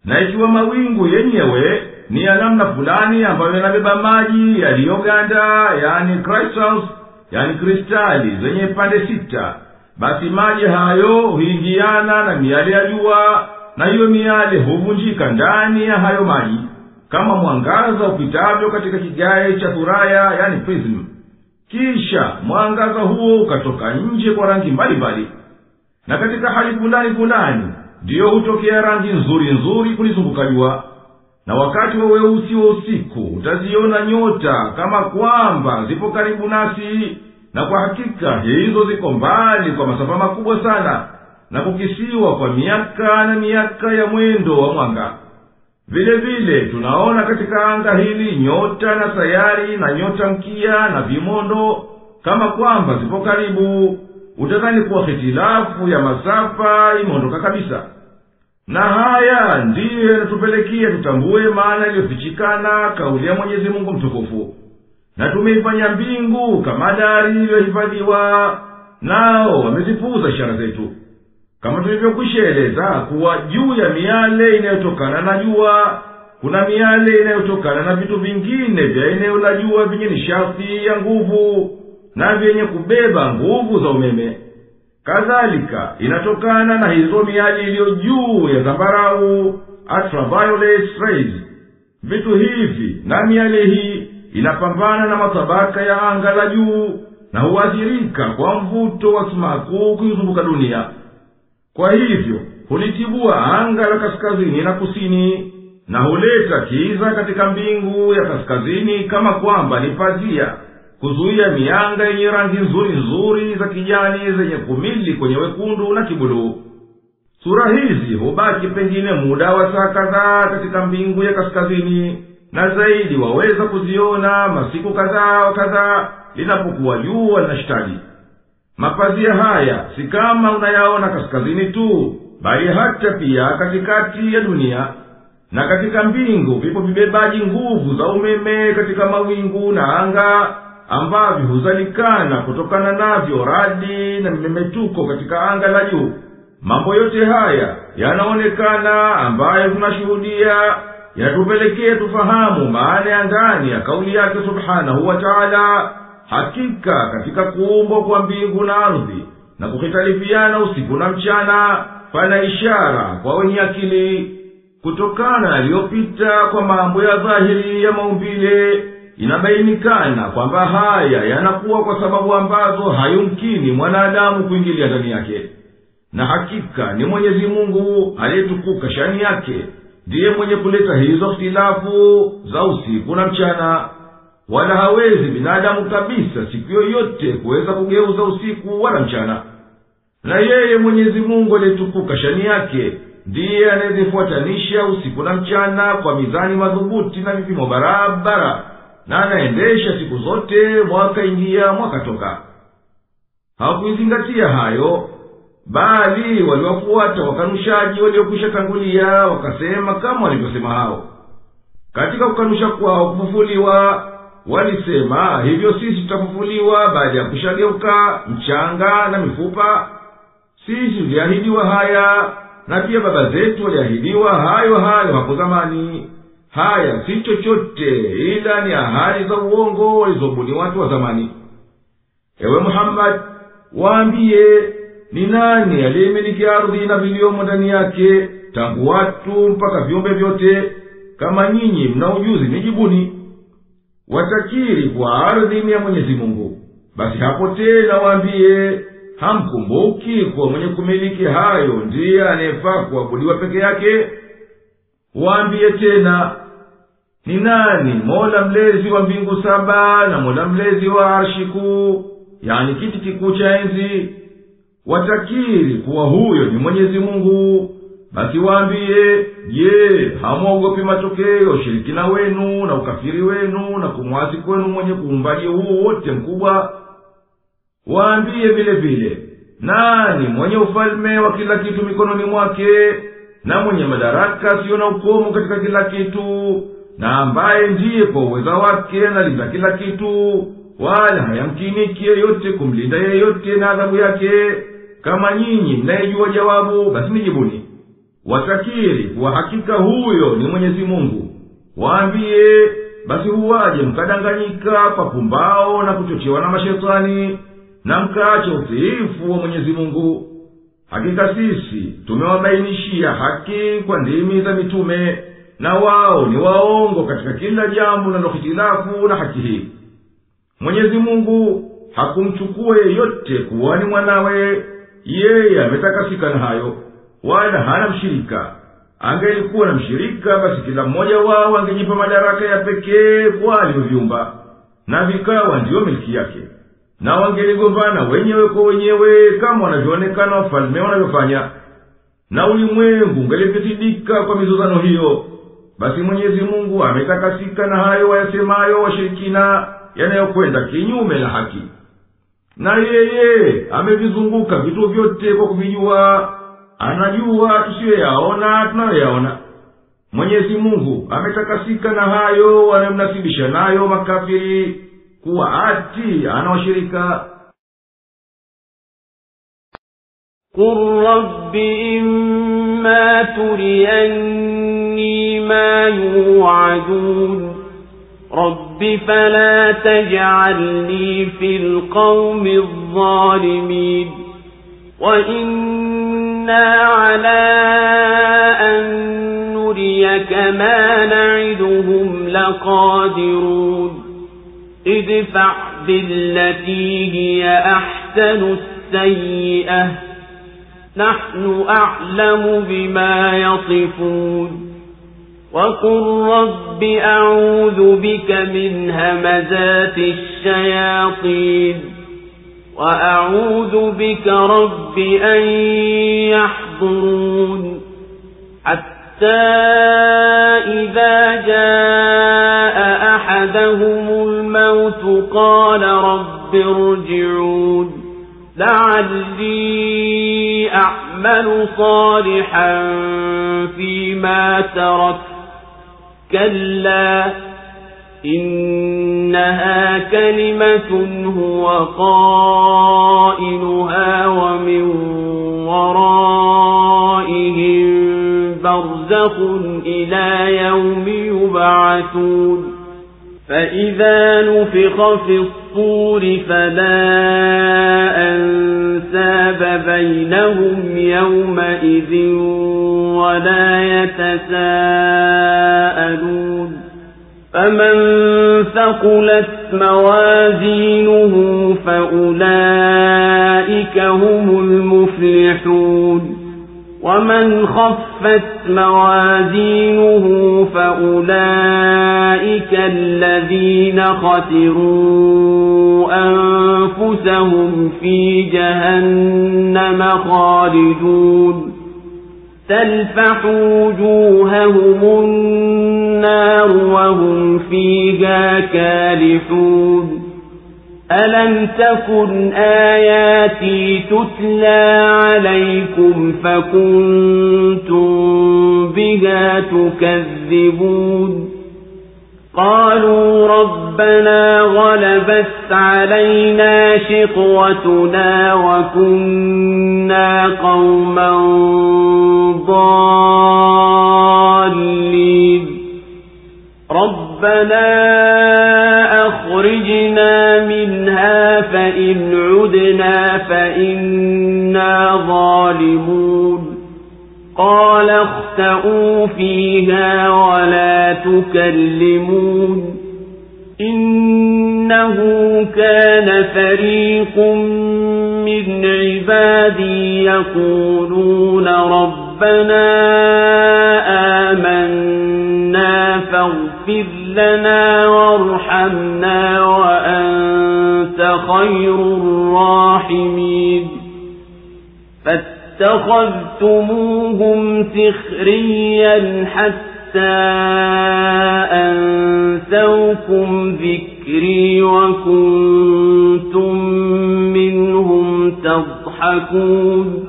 Na ikiwa mawingu yenyewe ni ya namna fulani ambayo yanabeba maji yaliyoganda, yani crystals, yani kristali zenye pande 6, basi maji hayo huingiana na miale ya jua, na hiyo miale huvunjika ndani ya hayo maji kama mwangaza upitavyo katika kigae cha thuraya, yani prism. Kisha mwangaza huo ukatoka nje kwa rangi mbalimbali. Na katika hali fulani fulani ndiyo hutokea rangi nzuri nzuri kulizunguka jua. Na wakati wa weusi wa usiku utaziona nyota kama kwamba zipo karibu nasi, na kwa hakika hizo ziko mbali kwa masafa makubwa sana, na kukisiwa kwa miaka na miaka ya mwendo wa mwanga. Vile vile tunaona katika anga hili nyota na sayari na nyota mkia na vimondo kama kwamba zipo karibu. Utadhani kuwa hitilafu ya masafa imeondoka kabisa. Na haya ndiyo yanatupelekea tutambue maana iliyofichikana kauli ya Mwenyezi Mungu mtukufu. Na tumeifanya mbingu kama dari iliyohifadhiwa, nao wamezipuuza ishara zetu. Kama tulivyokwishaeleza kuwa juu ya miale inayotokana na jua kuna miale inayotokana na vitu vingine vya eneo la jua vyenye nishati ya nguvu na vyenye kubeba nguvu za umeme. Kadhalika inatokana na hizo miale iliyo juu ya zambarau, ultraviolet rays. Vitu hivi na miale hii inapambana na matabaka ya anga la juu na huathirika kwa mvuto wa sumaku kuizunguka dunia. Kwa hivyo hulitibua anga la kaskazini na kusini, na huleta kiza katika mbingu ya kaskazini kama kwamba ni pazia, kuzuia mianga yenye rangi nzuri nzuri za kijani zenye kumili kwenye wekundu na kibuluu. sura hizi hubaki pengine muda wa saa kadhaa katika mbingu ya kaskazini, na zaidi waweza kuziona masiku kadhaa wa kadhaa linapokuwa jua linashtadi. Mapazia haya si kama unayaona kaskazini tu, bali hata pia katikati ya dunia. Na katika mbingu vipo vibebaji nguvu za umeme katika mawingu na anga, ambavyo huzalikana kutokana navyo radi na mimemetuko katika anga la juu. Mambo yote haya yanaonekana ambayo tunashuhudia, yanatupelekea tufahamu maana ya ndani ya kauli yake subhanahu wa ta'ala. Hakika katika kuumbwa kwa mbingu na ardhi na kukhitalifiana usiku na mchana pana ishara kwa wenye akili. Kutokana yaliyopita kwa mambo ya dhahiri ya maumbile, inabainikana kwamba haya yanakuwa kwa sababu ambazo hayumkini mwanadamu kuingilia ndani yake. Na hakika ni Mwenyezi Mungu aliyetukuka shani yake ndiye mwenye kuleta hizo ikhtilafu za usiku na mchana. Wala hawezi binadamu kabisa siku yoyote kuweza kugeuza usiku wala mchana. Na yeye Mwenyezi Mungu aliyetukuka shani yake ndiye anayezifuatanisha usiku na mchana kwa mizani madhubuti na vipimo barabara, na anaendesha siku zote mwaka ingia mwaka toka. Hawakuizingatia hayo, bali waliwafuata wakanushaji waliokwisha tangulia, wakasema kama walivyosema hao. Katika kukanusha kwao kufufuliwa, walisema hivyo sisi tutafufuliwa baada ya kushageuka mchanga na mifupa. Sisi tuliahidiwa haya, na pia baba zetu waliahidiwa hayo hayo hapo zamani. Haya si chochote ila ni ahadi za uongo walizobuni watu wa zamani. Ewe Muhammad, waambie, ni nani aliyemiliki ardhi na viliomo ndani yake, tangu watu mpaka viumbe vyote? Kama nyinyi mna ujuzi nijibuni. Watakiri kwa ardhi ni ya Mwenyezi Mungu. Basi hapo tena waambie, hamkumbuki kwa mwenye kumiliki hayo ndiye anayefaa kuabudiwa peke yake? Waambie tena, ni nani Mola mlezi wa mbingu saba na Mola mlezi wa arshi kuu, yani kiti kikuu cha enzi? Watakiri kuwa huyo ni Mwenyezi Mungu. Basi waambie, je, hamwogopi matokeo ushirikina wenu na ukafiri wenu na kumwasi kwenu mwenye kuumbaji huu wote mkubwa? Waambie vile vile, nani mwenye ufalme wa kila kitu mikononi mwake, na mwenye madaraka siyo na ukomo katika kila kitu, na ambaye ndiye kwa uweza wake analinda kila kitu, wala hayamkiniki yeyote kumlinda yeyote na adhabu yake? Kama nyinyi mnayejua jawabu, basi nijibuni. Watakiri kuwa hakika huyo ni Mwenyezi Mungu. Waambie, basi huwaje mkadanganyika kwa pumbao na kuchochewa na mashetani, na mkaacha utiifu wa Mwenyezi Mungu? Hakika sisi tumewabainishia haki kwa ndimi za mitume, na wao ni waongo katika kila jambo linalokhitilafu na haki hii. Mwenyezi Mungu hakumchukua yeyote kuwa ni mwanawe, yeye ametakasika na hayo, wala hana mshirika. Angelikuwa na mshirika, basi kila mmoja wao angejipa madaraka ya pekee kwa alivyoviumba, na vikawa ndiyo milki yake, na wangeligombana wenyewe kwa wenyewe kama wanavyoonekana wafalme wanavyofanya, na ulimwengu ungelifitidika kwa mizozano hiyo. Basi Mwenyezi Mungu ametakasika na hayo wayasemayo washirikina, yanayokwenda kinyume na haki. Na yeye amevizunguka vitu vyote kwa kuvijua, anajua tusiyoyaona tunayoyaona. Mwenyezi Mungu ametakasika na hayo wanamnasibisha nayo makafiri, kuwa ati anawashirika. قُلْ رَبِّ إِمَّا تُرِيَنِّي مَا يُوعَدُونَ رَبِّ فَلَا تَجْعَلْنِي فِي الْقَوْمِ الظَّالِمِينَ وَإِنَّا عَلَىٰ أَن نُّرِيَكَ مَا نَعِدُهُمْ لَقَادِرُونَ ادْفَعْ بِالَّتِي هِيَ أَحْسَنُ السَّيِّئَةَ نحن أعلم بما يصفون وقل رب أعوذ بك من همزات الشياطين وأعوذ بك رب أن يحضرون يحضرون حتى إذا جاء أحدهم الموت قال رب ارجعون لعلي أعمل صالحا فيما ترك كلا إنها كلمة هو قائلها ومن ورائهم برزخ إلى يوم يبعثون فإذا نفخ في الصور فلا أنساب بينهم يومئذ ولا يتساءلون فمن ثقلت موازينه فأولئك هم المفلحون ومن خفت موازينه فأولئك الذين خسروا أنفسهم في جهنم خالدون تلفح وجوههم النار وهم فيها كالحون ألم تكن آياتي تتلى عليكم فكنتم بها تكذبون قالوا ربنا غلبت علينا شقوتنا وكنا قوما ضالين ربنا أخرجنا منها فإن عدنا فإنا ظالمون قال اخسئوا فيها ولا تكلمون إنه كان فريق من عبادي يقولون ربنا آمنا فاغفر لنا وارحمنا وأنت خير الراحمين فاتخذتموهم سخريا حتى أنسوكم ذكري وكنتم منهم تضحكون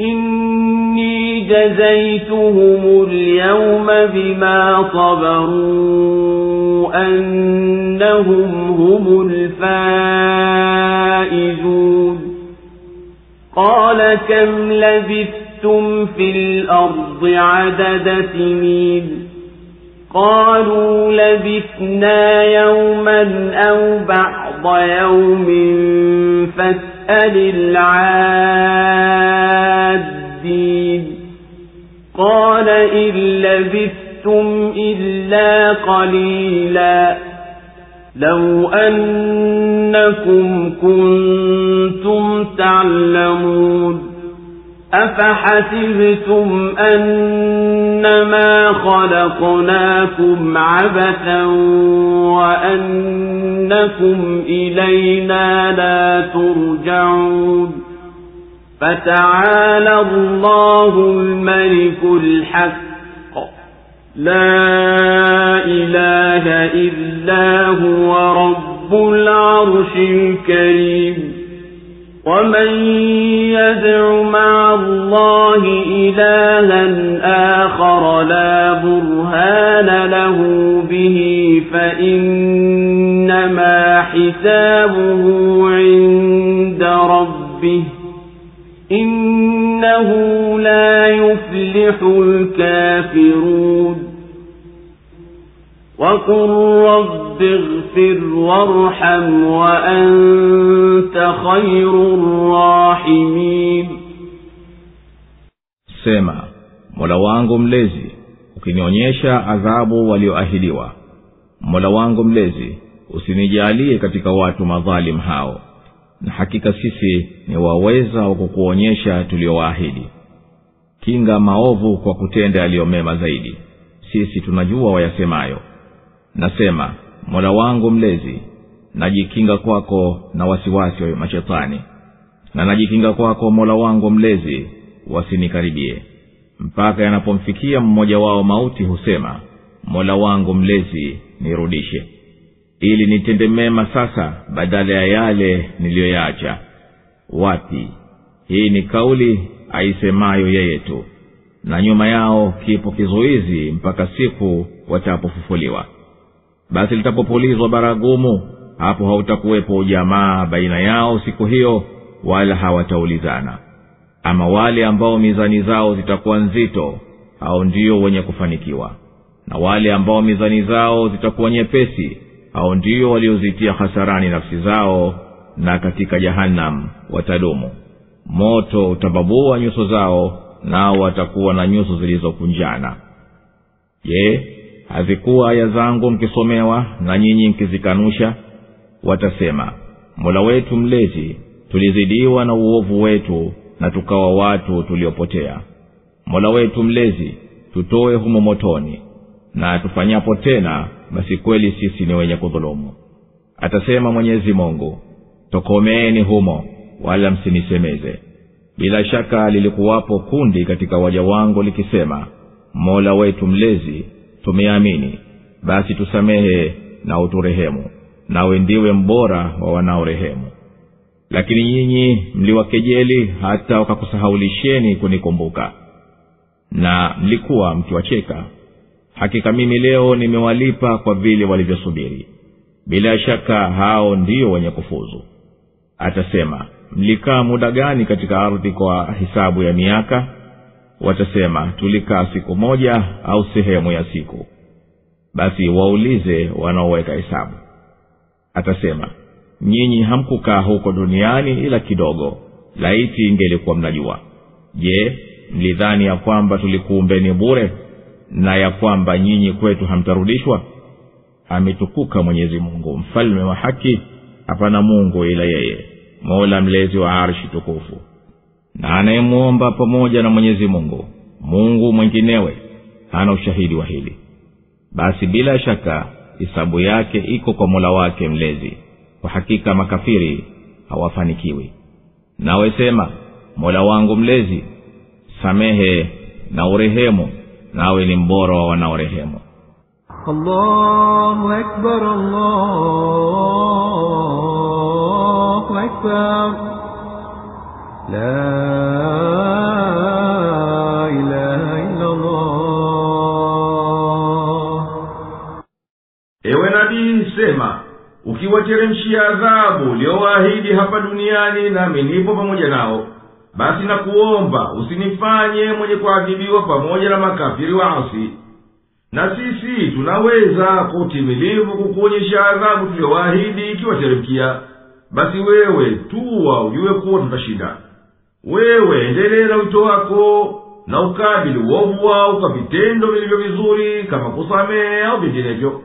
إني جزيتهم اليوم بما صبروا أنهم هم الفائزون قال كم لبثتم في الأرض عدد سنين قالوا لبثنا يوما أو بعض يوم فاسأل العادين قال إن لبثتم إلا قليلا لو أنكم كنتم تعلمون أفحسبتم أنما خلقناكم عبثا وأنكم إلينا لا ترجعون فتعالى الله الملك الحق لا إله إلا هو رب العرش الكريم ومن يدع مع الله إلها آخر لا برهان له به فإنما حسابه عند ربه إنه لا يفلح الكافرون وقل رب اغفر وارحم وأنت خير الراحمين Sema, Mola wangu mlezi, ukinionyesha adhabu walioahidiwa. Mola wangu mlezi, usinijalie katika watu madhalim hao. Na hakika sisi ni waweza wa kukuonyesha tuliowaahidi. Kinga maovu kwa kutenda yaliyomema zaidi. Sisi tunajua wayasemayo. Nasema, Mola wangu mlezi, najikinga kwako na wasiwasi wa mashetani. Na najikinga kwako Mola wangu mlezi, wasinikaribie, mpaka yanapomfikia mmoja wao mauti husema, Mola wangu mlezi, nirudishe ili nitende mema sasa badala ya yale niliyoyaacha. Wapi? Hii ni kauli aisemayo yeye tu, na nyuma yao kipo kizuizi mpaka siku watapofufuliwa. Basi litapopulizwa baragumu, hapo hautakuwepo ujamaa baina yao siku hiyo, wala hawataulizana. Ama wale ambao mizani zao zitakuwa nzito, hao ndio wenye kufanikiwa, na wale ambao mizani zao zitakuwa nyepesi, hao ndio waliozitia hasarani nafsi zao, na katika jahannam watadumu. Moto utababua nyuso zao, nao watakuwa na nyuso zilizokunjana. Je, hazikuwa aya zangu mkisomewa na nyinyi mkizikanusha? Watasema, Mola wetu mlezi, tulizidiwa na uovu wetu na tukawa watu tuliopotea. Mola wetu mlezi, tutoe humo motoni, na tufanyapo tena basi kweli sisi ni wenye kudhulumu. Atasema Mwenyezi Mungu, tokomeeni humo, wala msinisemeze. Bila shaka lilikuwapo kundi katika waja wangu likisema, Mola wetu mlezi, tumeamini, basi tusamehe na uturehemu, nawe ndiwe mbora wa wanaorehemu. Lakini nyinyi mliwakejeli hata wakakusahaulisheni kunikumbuka, na mlikuwa mkiwacheka. Hakika mimi leo nimewalipa kwa vile walivyosubiri. Bila shaka hao ndio wenye kufuzu. Atasema, mlikaa muda gani katika ardhi kwa hisabu ya miaka? Watasema, tulikaa siku moja au sehemu ya siku. Basi waulize wanaoweka hesabu. Atasema, nyinyi hamkukaa huko duniani ila kidogo, laiti ingelikuwa mnajua. Je, mlidhani ya kwamba tulikuumbeni bure, na ya kwamba nyinyi kwetu hamtarudishwa? Ametukuka Mwenyezi Mungu, mfalme wa haki, hapana Mungu ila yeye, Mola mlezi wa arshi tukufu. Na anayemuomba pamoja na Mwenyezi Mungu Mungu mwinginewe hana ushahidi wa hili, basi bila shaka hisabu yake iko kwa Mola wake mlezi. Kwa hakika makafiri hawafanikiwi. Nawe sema, Mola wangu mlezi, samehe na urehemu, nawe ni mbora wa wanaorehemu. Allahu Akbar, Allahu Akbar, la ilaha illa Allah. Ewe nabii, sema, ukiwateremshia adhabu uliowaahidi hapa duniani, nami nipo pamoja nao, basi nakuomba usinifanye mwenye kuadhibiwa pamoja na makafiri waasi. Na sisi tunaweza kwa utimilivu kukuonyesha adhabu tuliowaahidi ikiwateremkia, basi wewe tuwa ujue kuwa tutashinda. Wewe endelea na wito wako, na ukabili uovu wao kwa vitendo vilivyo vizuri, kama kusamehe au vinginevyo.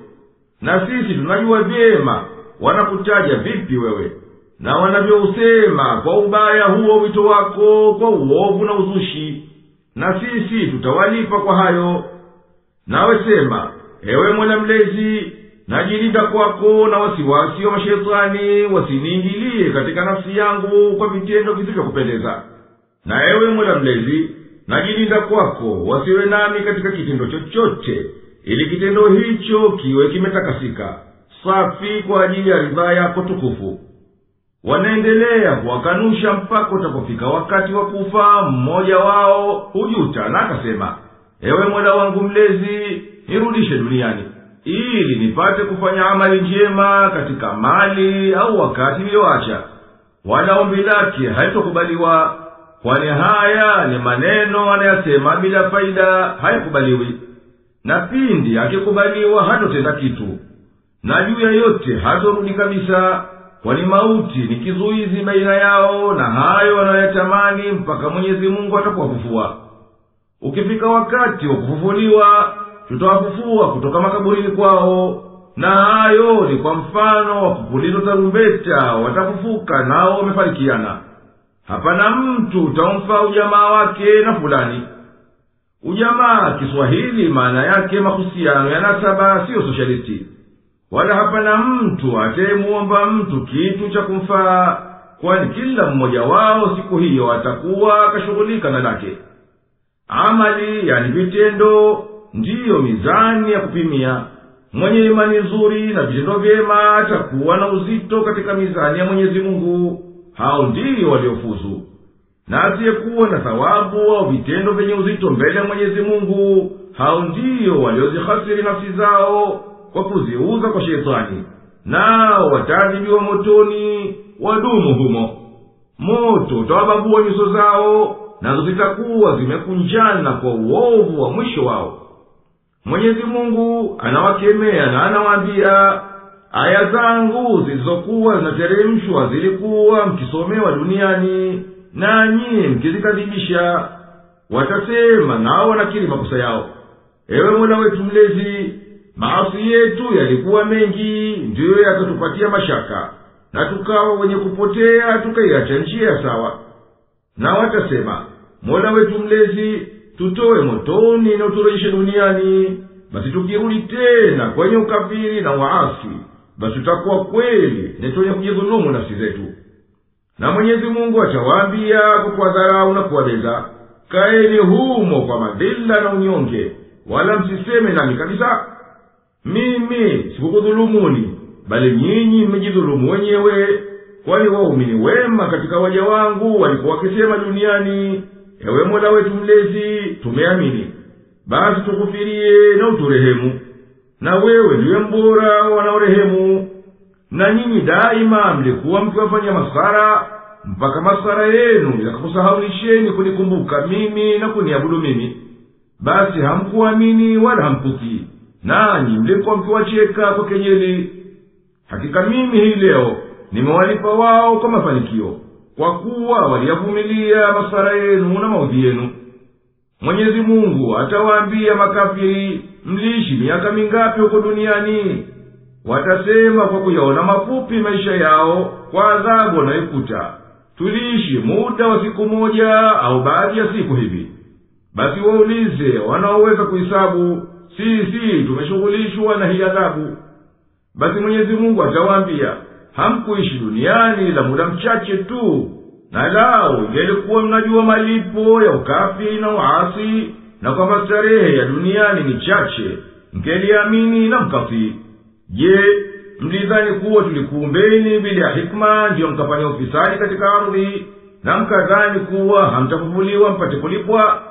Na sisi tunajua vyema wanakutaja vipi wewe, na wanavyousema kwa ubaya huo wito wako kwa uovu na uzushi, na sisi tutawalipa kwa hayo. Nawe sema, ewe Mola mlezi, najilinda kwako na wasiwasi wa mashetani wasiniingilie katika nafsi yangu kwa vitendo visivyokupendeza. Na ewe Mola mlezi, najilinda kwako wasiwe nami katika kitendo chochote, ili kitendo hicho kiwe kimetakasika, safi kwa ajili ya ridhaa yako tukufu. Wanaendelea kuwakanusha mpaka utapofika wakati wa kufa mmoja wao hujuta na akasema, ewe Mola wangu mlezi, nirudishe duniani ili nipate kufanya amali njema katika mali au wakati nilioacha. Wala ombi lake haitokubaliwa, kwani haya ni maneno anayasema bila faida, hayakubaliwi. Na pindi akikubaliwa hatotenda kitu, na juu ya yote hatorudi kabisa, kwani mauti ni kizuizi baina yao na hayo wanayotamani mpaka Mwenyezi Mungu atapowafufua. Ukifika wakati wa kufufuliwa, tutawafufua kutoka makaburini kwao, na hayo ni kwa mfano wa kupulizwa tarumbeta, watafufuka nao wamefarikiana. Hapana mtu utamfaa ujamaa wake na fulani. Ujamaa Kiswahili maana yake mahusiano ya nasaba, siyo sosialisti. Wala hapana mtu atayemuomba mtu kitu cha kumfaa, kwani kila mmoja wao siku hiyo atakuwa akashughulika na lake. Amali, yani vitendo, ndiyo mizani ya kupimia. Mwenye imani nzuri na vitendo vyema atakuwa na uzito katika mizani ya Mwenyezi Mungu. Hao ndiyo waliofuzu. Na asiyekuwa na thawabu au vitendo vyenye uzito mbele ya Mwenyezi Mungu, hao ndiyo waliozihasiri nafsi zao kwa kuziuza kwa shetani, nao wataadhibiwa motoni wadumu humo. Moto utawababua nyuso zao, nazo zitakuwa zimekunjana kwa uovu wa mwisho wao. Mwenyezi Mungu anawakemea na anawaambia, aya zangu zilizokuwa zinateremshwa zilikuwa mkisomewa duniani, nanyi mkizikadhibisha. Watasema nao wanakiri makosa yao, ewe Mola wetu mlezi, maasi yetu yalikuwa mengi, ndiyo yakatupatia mashaka, na tukawa wenye kupotea tukaiacha njia sawa. Na watasema, Mola wetu mlezi, tutoe motoni na uturejeshe duniani. Basi tukirudi tena kwenye ukafiri na waasi, basi tutakuwa kweli ni wenye kujidhulumu nafsi zetu. Na Mwenyezi Mungu atawaambia kwa kuwadharau na kuwabeza, kaeni humo kwa madhila na unyonge, wala msiseme nami kabisa. Mimi sikukudhulumuni, bali nyinyi mmejidhulumu wenyewe. Kwani waumini wema katika waja wangu walikuwa wakisema duniani, ewe Mola wetu mlezi, tumeamini, basi tukufirie na uturehemu, na wewe ndiwe mbora wanaorehemu. Na nyinyi daima mlikuwa mkiwafanya maskhara, mpaka maskhara yenu yakakusahaulisheni kunikumbuka mimi na kuniabudu mimi. Basi hamkuamini wala hamkutii, nanyi mlikuwa mkiwacheka kwa kejeli. Hakika mimi hii leo nimewalipa wao kwa mafanikio, kwa kuwa waliyavumilia maskhara yenu na maudhi yenu. Mwenyezi Mungu atawaambia makafiri, mliishi miaka mingapi huko duniani? Watasema kwa kuyaona mafupi maisha yao kwa adhabu wanayoikuta, tuliishi muda wa siku moja au baadhi ya siku hivi. Basi waulize wanaoweza kuhesabu, sisi tumeshughulishwa na hii adhabu. Basi Mwenyezi Mungu atawaambia, hamkuishi duniani la muda mchache tu, na lao ingelikuwa mnajua malipo ya ukafiri na uasi, na kwamba starehe ya duniani ni chache, mngeliamini na mkafiri. Je, mlidhani kuwa tulikuumbeni bila hikma ndiyo mkafanya ufisadi katika ardhi, na mkadhani kuwa hamtafufuliwa mpate kulipwa?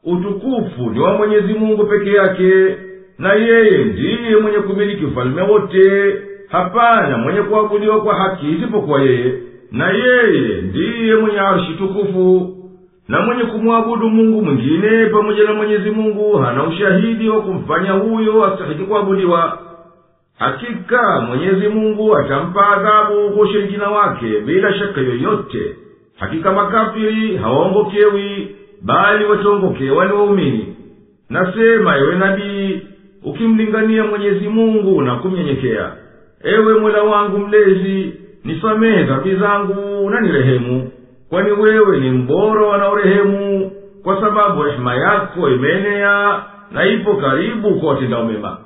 Utukufu ni wa Mwenyezi Mungu peke yake, na yeye ndiye mwenye kumiliki ufalme wote. Hapana mwenye kuabudiwa kwa haki isipokuwa yeye, na yeye ndiye mwenye arshi tukufu. Na mwenye kumwabudu Mungu mwingine pamoja na Mwenyezi Mungu hana ushahidi wa kumfanya huyo astahiki kuabudiwa. Hakika Mwenyezi Mungu atampa adhabu kwa ushirikina wake bila shaka yoyote. Hakika makafiri hawaongokewi, bali wataongokewa ni waumini. Nasema ewe nabii, ukimlingania Mwenyezi Mungu na kumnyenyekea, ewe Mola wangu mlezi, nisamehe dhambi zangu na nirehemu, kwani wewe ni mbora wanaorehemu, kwa sababu rehema yako imeenea na ipo karibu kwa watendao mema.